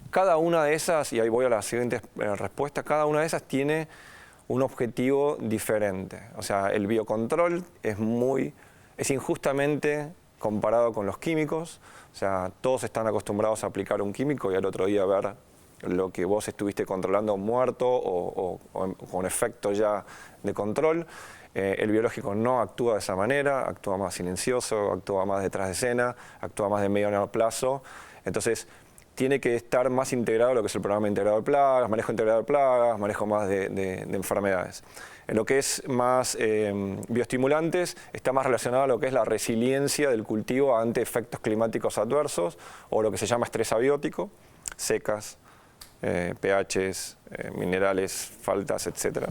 Cada una de esas, y ahí voy a la siguiente respuesta, cada una de esas tiene un objetivo diferente. O sea, el biocontrol es injustamente comparado con los químicos. O sea, todos están acostumbrados a aplicar un químico y al otro día ver lo que vos estuviste controlando muerto o con efecto ya de control. El biológico no actúa de esa manera, actúa más silencioso, actúa más detrás de escena, actúa más de medio a largo plazo. Entonces, tiene que estar más integrado lo que es el programa integrado de plagas, manejo integrado de plagas, manejo más de enfermedades. En lo que es más bioestimulantes, está más relacionado a lo que es la resiliencia del cultivo ante efectos climáticos adversos o lo que se llama estrés abiótico, secas, pHs, minerales, faltas, etc.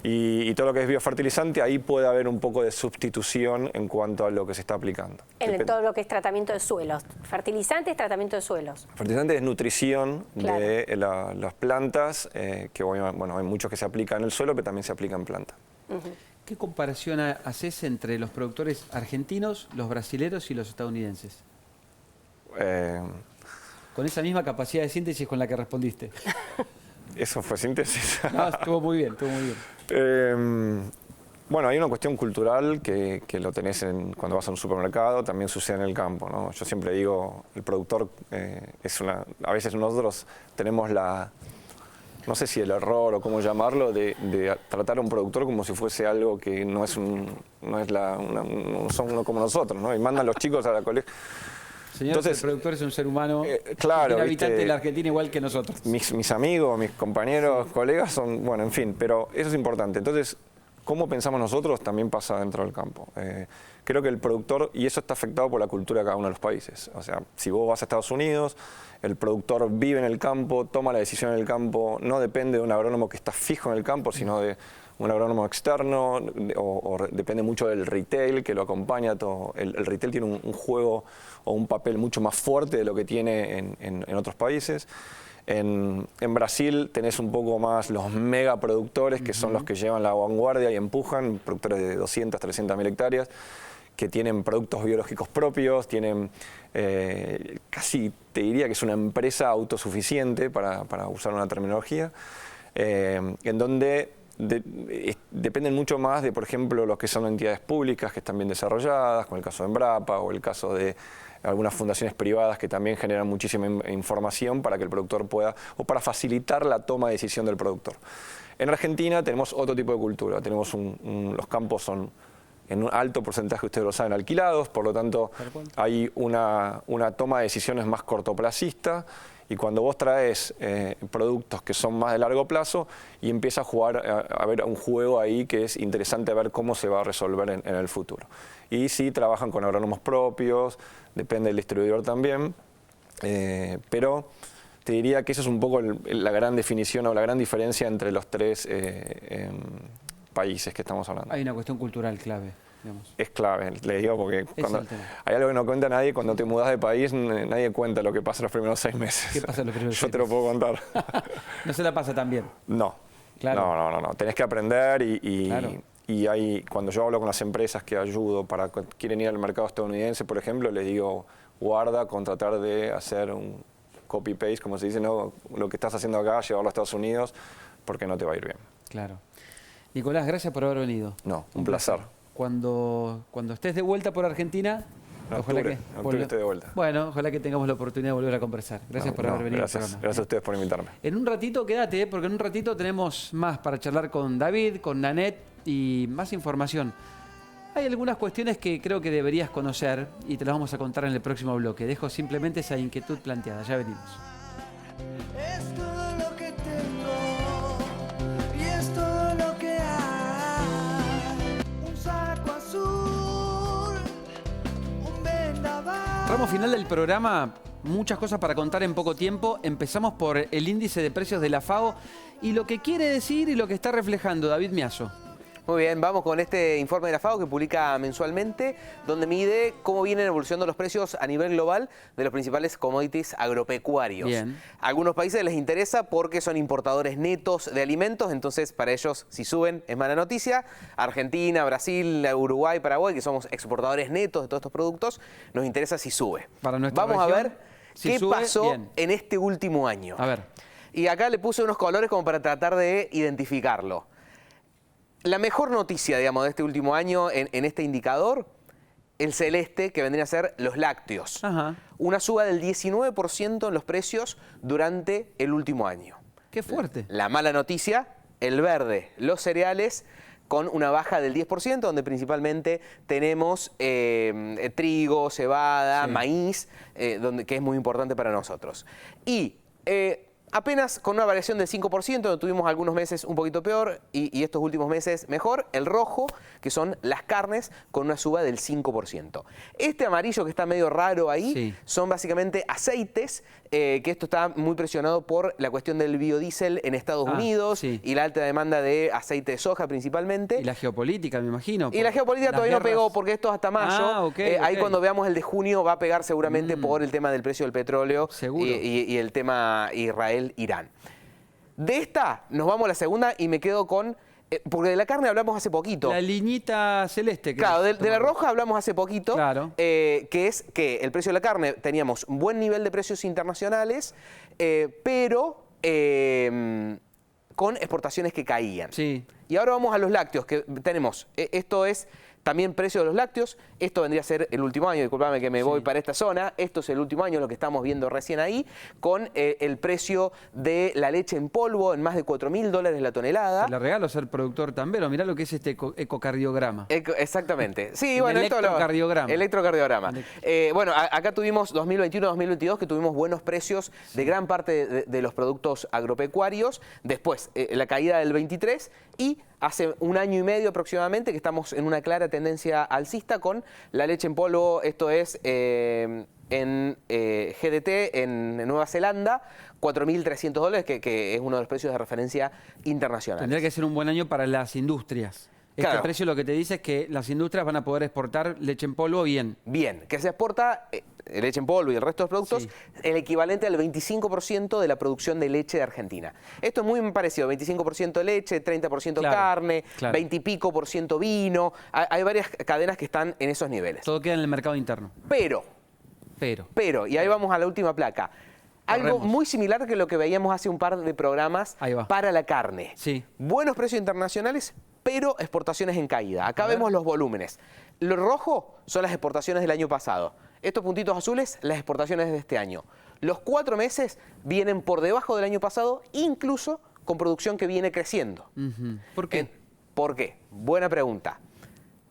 Y todo lo que es biofertilizante, ahí puede haber un poco de sustitución en cuanto a lo que se está aplicando. En todo lo que es tratamiento de suelos. Fertilizantes, tratamiento de suelos. Fertilizante es nutrición, claro, de las plantas, que bueno, hay muchos que se aplican en el suelo, pero también se aplican en planta. ¿Qué comparación haces entre los productores argentinos, los brasileros y los estadounidenses? Con esa misma capacidad de síntesis con la que respondiste. ¿Eso fue síntesis? No, estuvo muy bien, estuvo muy bien. Bueno, hay una cuestión cultural que lo tenés cuando vas a un supermercado, también sucede en el campo, ¿no? Yo siempre digo, el productor a veces nosotros tenemos no sé si el error o cómo llamarlo, de tratar a un productor como si fuese algo que no son como nosotros, ¿no? Y mandan los chicos a la colegio. Señor, entonces, el productor es un ser humano, claro, un habitante de la Argentina igual que nosotros. Mis amigos, mis compañeros, colegas son, bueno, en fin, pero eso es importante. Entonces, cómo pensamos nosotros también pasa dentro del campo. Creo que el productor, y eso está afectado por la cultura de cada uno de los países. O sea, si vos vas a Estados Unidos, el productor vive en el campo, toma la decisión en el campo, no depende de un agrónomo que está fijo en el campo, sino de un agrónomo externo, o depende mucho del retail que lo acompaña. Todo. El retail tiene un juego o un papel mucho más fuerte de lo que tiene en otros países. En Brasil tenés un poco más los megaproductores, que son los que llevan la vanguardia y empujan, productores de 200, 300.000 hectáreas, que tienen productos biológicos propios, tienen casi te diría que es una empresa autosuficiente, para usar una terminología, en donde dependen mucho más de, por ejemplo, los que son entidades públicas que están bien desarrolladas, como el caso de Embrapa o el caso de algunas fundaciones privadas que también generan muchísima información para que el productor pueda, o para facilitar la toma de decisión del productor. En Argentina tenemos otro tipo de cultura, tenemos los campos son en un alto porcentaje, ustedes lo saben, alquilados, por lo tanto hay una toma de decisiones más cortoplacista. Y cuando vos traes productos que son más de largo plazo y empieza a jugar, a ver un juego ahí que es interesante ver cómo se va a resolver en el futuro. Y sí trabajan con agrónomos propios, depende del distribuidor también, pero te diría que eso es un poco la gran definición o la gran diferencia entre los tres países que estamos hablando. Hay una cuestión cultural clave. Digamos. Es clave, le digo, porque cuando hay algo que no cuenta nadie, cuando te mudas de país, nadie cuenta lo que pasa los primeros 6 meses. ¿Qué pasa los primeros 6 meses? Yo te lo puedo contar. ¿No se la pasa tan bien? No. Claro. No. Tenés que aprender y cuando yo hablo con las empresas que ayudo para que quieren ir al mercado estadounidense, por ejemplo, les digo, guarda con tratar de hacer un copy-paste, como se dice, ¿no? Lo que estás haciendo acá, llevarlo a Estados Unidos, porque no te va a ir bien. Claro. Nicolás, gracias por haber venido. No, un placer. Cuando estés de vuelta por Argentina, ojalá que esté de vuelta. Bueno, ojalá que tengamos la oportunidad de volver a conversar. Gracias por haber venido. Gracias a ustedes por invitarme. En un ratito quédate, porque en un ratito tenemos más para charlar con David, con Nanette y más información. Hay algunas cuestiones que creo que deberías conocer y te las vamos a contar en el próximo bloque. Dejo simplemente esa inquietud planteada. Ya venimos. Es todo lo que tengo y es todo lo que hay. Un saco azul, un vendaval. Tramo final del programa, muchas cosas para contar en poco tiempo. Empezamos por el índice de precios de la FAO y lo que quiere decir y lo que está reflejando David Miazo. Muy bien, vamos con este informe de la FAO que publica mensualmente, donde mide cómo vienen evolucionando los precios a nivel global de los principales commodities agropecuarios. Bien. A algunos países les interesa porque son importadores netos de alimentos, entonces para ellos si suben es mala noticia. Argentina, Brasil, Uruguay, Paraguay, que somos exportadores netos de todos estos productos, nos interesa si sube. Para nuestra vamos región, a ver si qué sube, pasó bien. en este último año. A ver. Y acá le puse unos colores como para tratar de identificarlo. La mejor noticia, digamos, de este último año en este indicador, el celeste, que vendría a ser los lácteos. Ajá. Una suba del 19% en los precios durante el último año. Qué fuerte. La mala noticia, el verde, los cereales, con una baja del 10%, donde principalmente tenemos trigo, cebada, Sí. maíz, que es muy importante para nosotros. Y apenas con una variación del 5%, tuvimos algunos meses un poquito peor y estos últimos meses mejor, el rojo, que son las carnes, con una suba del 5%. Este amarillo que está medio raro ahí, Sí. son básicamente aceites, que esto está muy presionado por la cuestión del biodiesel en Estados Unidos sí. y la alta demanda de aceite de soja principalmente. Y la geopolítica, me imagino. Y la geopolítica Las todavía no pegó guerras. porque esto es hasta mayo. Ah, ok, Ahí ok. cuando veamos el de junio va a pegar seguramente por el tema del precio del petróleo Seguro. y el tema Israel-Irán. De esta nos vamos a la segunda y me quedo con... porque de la carne hablamos hace poquito. La liñita celeste. que Claro, es- de la roja hablamos hace poquito, Claro. que es que el precio de la carne, teníamos un buen nivel de precios internacionales, pero con exportaciones que caían. Sí. Y ahora vamos a los lácteos, que tenemos, esto es también precio de los lácteos, esto vendría a ser el último año, disculpame que me voy para esta zona, esto es el último año, lo que estamos viendo recién ahí, con el precio de la leche en polvo en más de $4.000 la tonelada. Te la regalo ser productor tambero. Mirá lo que es este ecocardiograma. Exactamente. Sí, El bueno, esto electrocardiograma. Electrocardiograma. Bueno, acá tuvimos 2021-2022 que tuvimos buenos precios de gran parte de los productos agropecuarios. Después, la caída del 23 y hace un año y medio aproximadamente que estamos en una clara tendencia alcista con la leche en polvo, esto es en GDT en Nueva Zelanda, $4.300, que es uno de los precios de referencia internacional. Tendría que ser un buen año para las industrias. Este Claro. precio lo que te dice es que las industrias van a poder exportar leche en polvo bien. Bien, que se exporta leche en polvo y el resto de los productos, Sí. el equivalente al 25% de la producción de leche de Argentina. Esto es muy parecido, 25% leche, 30% Claro, carne, claro. 20 y pico por ciento vino. Hay varias cadenas que están en esos niveles. Todo queda en el mercado interno. Pero, y ahí vamos a la última placa. Algo Corremos. muy similar que lo que veíamos hace un par de programas Ahí va. para la carne. Sí. Buenos precios internacionales, pero exportaciones en caída. Acá A ver. vemos los volúmenes. Lo rojo son las exportaciones del año pasado. Estos puntitos azules, las exportaciones de este año. Los 4 meses vienen por debajo del año pasado, incluso con producción que viene creciendo. Ujú. ¿Por qué? ¿Por qué? Buena pregunta.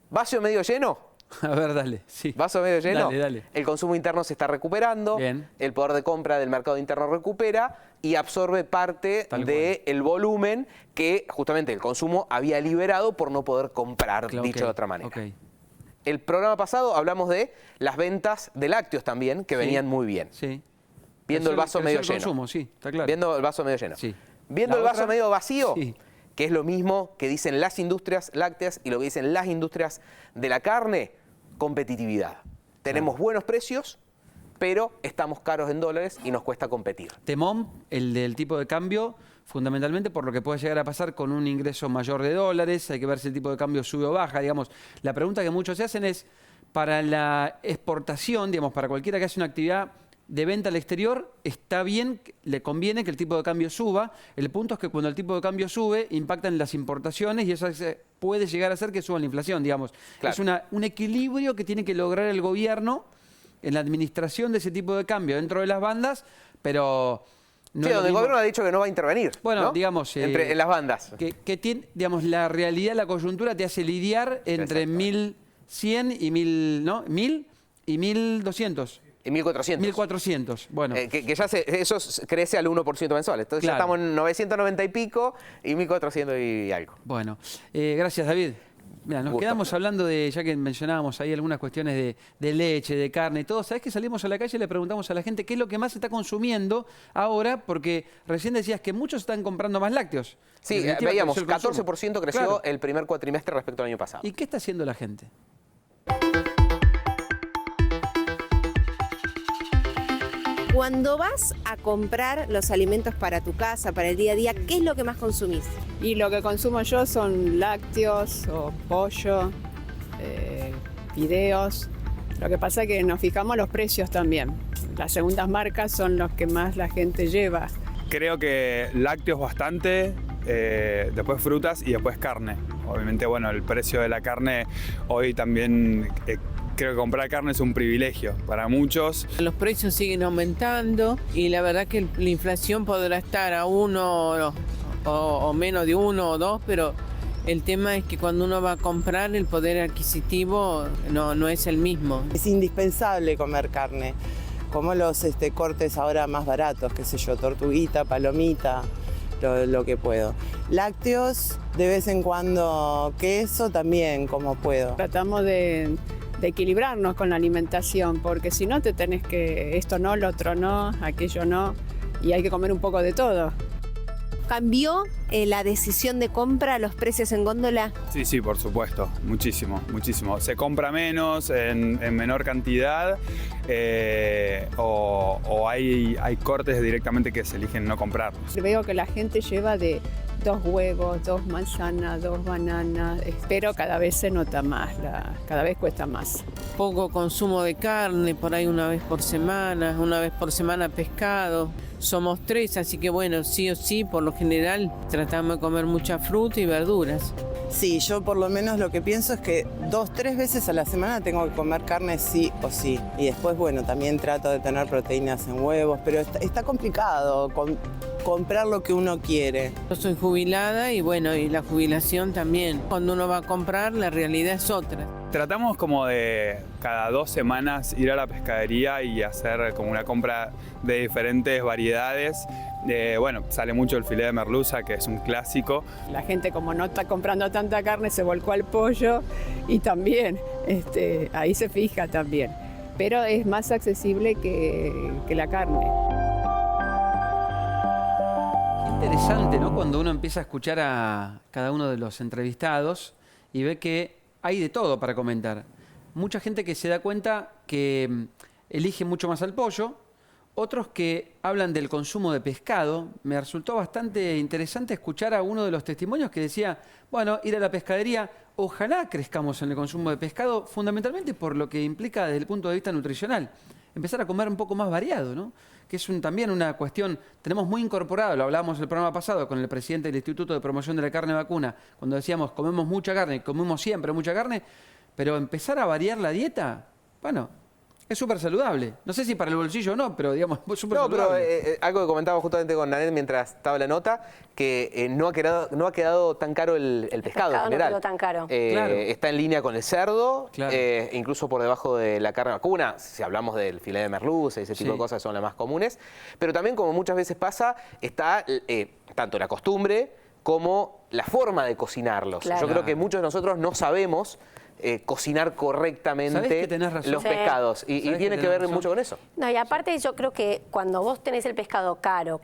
¿Vaso medio lleno? A ver, dale. Sí. ¿Vaso medio lleno? Dale, dale. El consumo interno se está recuperando, Bien. el poder de compra del mercado interno recupera y absorbe parte Tal del volumen que justamente el consumo había liberado por no poder comprar, Claro, dicho ok, de otra manera. ok. El programa pasado hablamos de las ventas de lácteos también, que Sí. venían muy bien. Sí. Viendo el vaso medio Creció el lleno. consumo, sí, está claro. Viendo el vaso medio lleno. Sí. Viendo ¿La el vaso otra? medio vacío, Sí. que es lo mismo que dicen las industrias lácteas y lo que dicen las industrias de la carne, competitividad. Tenemos buenos precios, pero estamos caros en dólares y nos cuesta competir. Temón, el del tipo de cambio, fundamentalmente por lo que puede llegar a pasar con un ingreso mayor de dólares, hay que ver si el tipo de cambio sube o baja, digamos. La pregunta que muchos se hacen es, para la exportación, digamos, para cualquiera que hace una actividad de venta al exterior, está bien, le conviene que el tipo de cambio suba. El punto es que cuando el tipo de cambio sube, impactan las importaciones y eso puede llegar a hacer que suba la inflación, digamos. Claro. Es un equilibrio que tiene que lograr el gobierno en la administración de ese tipo de cambio dentro de las bandas, pero... no Sí, es lo donde el mismo. gobierno ha dicho que no va a intervenir. Bueno, ¿no? digamos... en las bandas. Que tiene, digamos, la realidad, la coyuntura te hace lidiar entre 1.100 y 1.000, ¿no? 1.000 y 1.200. En 1.400. 1.400, bueno. Que ya eso crece al 1% mensual. Entonces ya Claro. estamos en 990 y pico y 1.400 y algo. Bueno, gracias David. Mira, nos quedamos hablando de, ya que mencionábamos ahí algunas cuestiones de leche, de carne y todo. ¿Sabés que salimos a la calle y le preguntamos a la gente qué es lo que más se está consumiendo ahora? Porque recién decías que muchos están comprando más lácteos. Sí, veíamos, 14% creció el primer cuatrimestre respecto al año pasado. ¿Y qué está haciendo la gente? Cuando vas a comprar los alimentos para tu casa, para el día a día, ¿qué es lo que más consumís? Y lo que consumo yo son lácteos o pollo, fideos. Lo que pasa es que nos fijamos los precios también. Las segundas marcas son los que más la gente lleva. Creo que lácteos bastante, después frutas y después carne. Obviamente, bueno, el precio de la carne hoy también... Creo que comprar carne es un privilegio para muchos. Los precios siguen aumentando y la verdad que la inflación podrá estar a 1 o menos de 1 o 2, pero el tema es que cuando uno va a comprar el poder adquisitivo no es el mismo. Es indispensable comer carne, como los cortes ahora más baratos, qué sé yo, tortuguita, palomita, lo que puedo. Lácteos, de vez en cuando queso también, como puedo. Tratamos de equilibrarnos con la alimentación, porque si no te tenés que esto no, lo otro no, aquello no, y hay que comer un poco de todo. ¿Cambió la decisión de compra, los precios en góndola? Sí, por supuesto, muchísimo, muchísimo. Se compra menos, en menor cantidad, o hay cortes directamente que se eligen no comprar. Veo que la gente lleva de 2 huevos, 2 manzanas, 2 bananas, pero cada vez se nota más, cada vez cuesta más. Poco consumo de carne, por ahí una vez por semana pescado. Somos 3, así que bueno, sí o sí, por lo general tratamos de comer mucha fruta y verduras. Sí, yo por lo menos lo que pienso es que 2, 3 veces a la semana tengo que comer carne sí o sí. Y después, bueno, también trato de tener proteínas en huevos, pero está complicado comprar lo que uno quiere. Yo soy jubilada y bueno, y la jubilación también. Cuando uno va a comprar, la realidad es otra. Tratamos como de cada 2 semanas ir a la pescadería y hacer como una compra de diferentes variedades. Bueno, sale mucho el filé de merluza, que es un clásico. La gente, como no está comprando tanta carne, se volcó al pollo y también ahí se fija también. Pero es más accesible que la carne. Interesante, ¿no? Cuando uno empieza a escuchar a cada uno de los entrevistados y ve que hay de todo para comentar. Mucha gente que se da cuenta que elige mucho más al pollo, otros que hablan del consumo de pescado. Me resultó bastante interesante escuchar a uno de los testimonios que decía, bueno, ir a la pescadería, ojalá crezcamos en el consumo de pescado, fundamentalmente por lo que implica desde el punto de vista nutricional. Empezar a comer un poco más variado, ¿no? Que es también una cuestión, tenemos muy incorporado, lo hablábamos el programa pasado con el presidente del Instituto de Promoción de la Carne Vacuna, cuando decíamos comemos mucha carne, comemos siempre mucha carne, pero empezar a variar la dieta, bueno, es súper saludable. No sé si para el bolsillo o no, pero digamos, súper saludable. Pero algo que comentaba justamente con Nanet mientras estaba la nota, que no ha quedado tan caro el pescado en general. No quedó tan caro. Claro. Está en línea con el cerdo, claro. Incluso por debajo de la carne vacuna, si hablamos del filé de merluza y ese tipo de cosas son las más comunes. Pero también, como muchas veces pasa, está tanto la costumbre como la forma de cocinarlos. Claro. Yo creo que muchos de nosotros no sabemos cocinar correctamente los pescados. Y tiene que ver mucho con eso. No, y aparte yo creo que cuando vos tenés el pescado caro,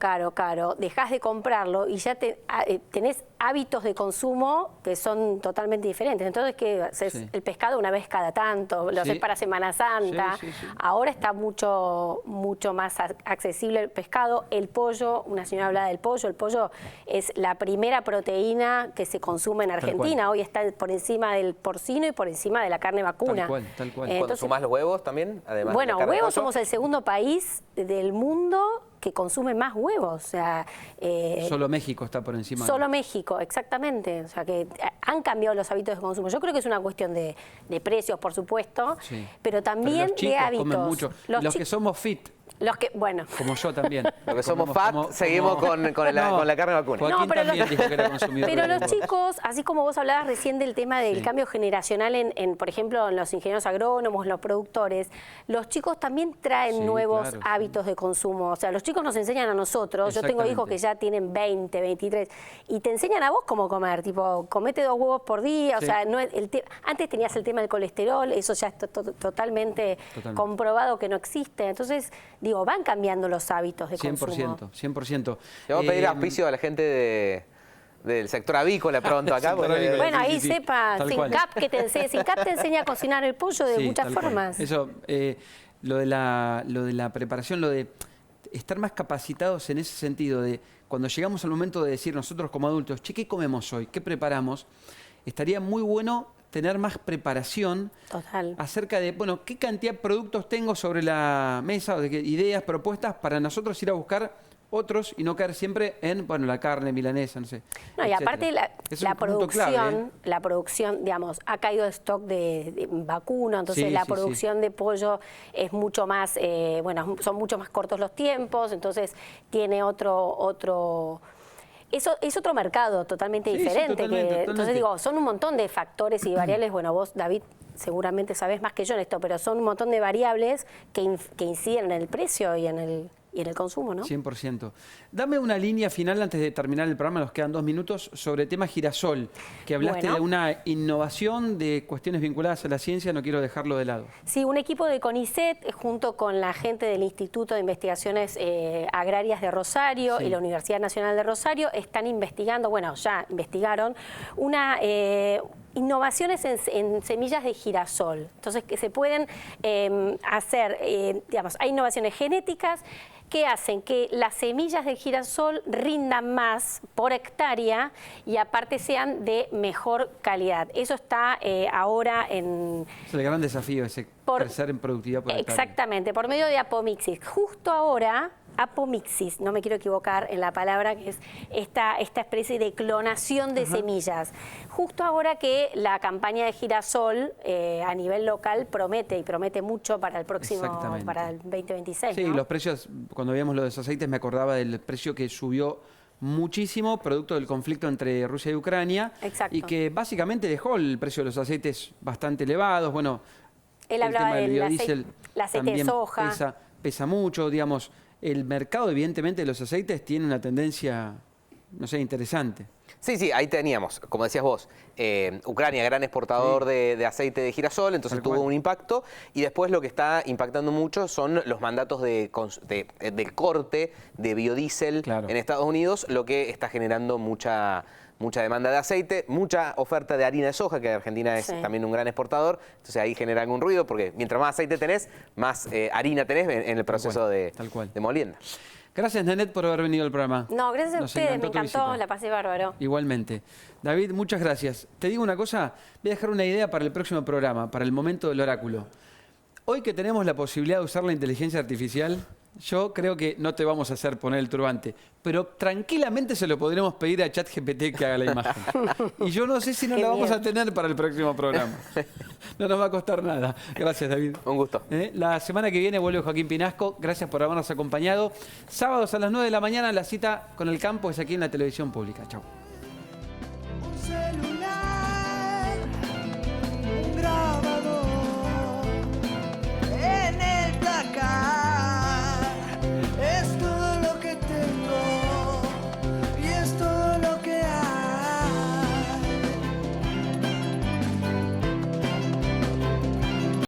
dejás de comprarlo y ya tenés hábitos de consumo que son totalmente diferentes. Entonces, ¿qué haces? El pescado una vez cada tanto, lo haces para Semana Santa. Ahora está mucho más accesible el pescado. El pollo, una señora hablaba del pollo. El pollo es la primera proteína que se consume en Argentina. Hoy está por encima del porcino y por encima de la carne vacuna. Tal cual. Cuando sumás los huevos también, además. Bueno, de la carne huevos de pollo, somos el segundo país del mundo que consume más huevos. O sea, solo México está por encima. Solo México, exactamente. O sea, que han cambiado los hábitos de consumo. Yo creo que es una cuestión de precios, por supuesto, pero también pero los chicos de hábitos. Comen mucho. Los que somos fit. Los que, bueno. Como yo también. Los que somos fat, seguimos con la carne vacuna. Joaquín también dijo que era consumidor. Pero los chicos, así como vos hablabas recién del tema del cambio generacional por ejemplo, en los ingenieros agrónomos, los productores, los chicos también traen nuevos hábitos de consumo. O sea, los chicos nos enseñan a nosotros. Yo tengo hijos que ya tienen 20, 23, y te enseñan a vos cómo comer. Tipo, comete 2 huevos por día. O sea, no es antes tenías el tema del colesterol, eso ya es totalmente comprobado que no existe. Entonces, digo, van cambiando los hábitos de consumo. 100%. Le vamos a pedir auspicio a la gente del sector avícola pronto acá. Bueno, ahí sepa, Sincap te enseña a cocinar el pollo de muchas formas. Eso, lo de la preparación, lo de estar más capacitados en ese sentido, de cuando llegamos al momento de decir nosotros como adultos, che, ¿qué comemos hoy? ¿Qué preparamos? Estaría muy bueno tener más preparación acerca de, bueno, qué cantidad de productos tengo sobre la mesa, o de ideas, propuestas para nosotros ir a buscar otros y no caer siempre en, bueno, la carne milanesa, no sé. No, y aparte la producción, clave, digamos, ha caído de stock de vacuno, entonces la producción de pollo es mucho más, bueno, son mucho más cortos los tiempos, entonces tiene otro eso es otro mercado totalmente diferente. Totalmente. Entonces digo, son un montón de factores y variables. Bueno, vos, David, seguramente sabés más que yo en esto, pero son un montón de variables que inciden en el precio y en el consumo, ¿no? 100%. Dame una línea final antes de terminar el programa, nos quedan 2 minutos, sobre el tema girasol, que hablaste de una innovación, de cuestiones vinculadas a la ciencia, no quiero dejarlo de lado. Sí, un equipo de CONICET, junto con la gente del Instituto de Investigaciones Agrarias de Rosario y la Universidad Nacional de Rosario, están investigando, bueno, ya investigaron, innovaciones en semillas de girasol. Entonces, que se pueden hacer, digamos, hay innovaciones genéticas que hacen que las semillas del girasol rindan más por hectárea y aparte sean de mejor calidad. Eso está ahora en... Es el gran desafío, crecer en productividad por hectárea. Exactamente, por medio de apomixis. Justo ahora, apomixis, no me quiero equivocar en la palabra, que es esta especie de clonación de semillas. Justo ahora que la campaña de girasol a nivel local promete mucho para el próximo, para el 2026. Sí, ¿no? Los precios, cuando veíamos lo de los aceites me acordaba del precio que subió muchísimo, producto del conflicto entre Rusia y Ucrania. Exacto. Y que básicamente dejó el precio de los aceites bastante elevados. Bueno, él hablaba del biodiesel, aceite de soja. Pesa mucho, digamos. El mercado, evidentemente, de los aceites tiene una tendencia, no sé, interesante. Sí, ahí teníamos, como decías vos, Ucrania, gran exportador de aceite de girasol, entonces tuvo un impacto. Y después lo que está impactando mucho son los mandatos del corte de biodiesel en Estados Unidos, lo que está generando mucha demanda de aceite, mucha oferta de harina de soja, que Argentina es también un gran exportador, entonces ahí genera algún ruido, porque mientras más aceite tenés, más harina tenés en el proceso de molienda. Gracias, Nenet, por haber venido al programa. No, gracias a ustedes, me encantó, la pasé bárbaro. Igualmente. David, muchas gracias. Te digo una cosa, voy a dejar una idea para el próximo programa, para el momento del oráculo. Hoy que tenemos la posibilidad de usar la inteligencia artificial, yo creo que no te vamos a hacer poner el turbante, pero tranquilamente se lo podremos pedir a ChatGPT que haga la imagen. Y yo no sé si no la vamos a tener para el próximo programa. No nos va a costar nada. Gracias, David. Un gusto. La semana que viene vuelve Joaquín Pinasco. Gracias por habernos acompañado. Sábados a las 9 de la mañana la cita con el campo es aquí en la televisión pública. Chau.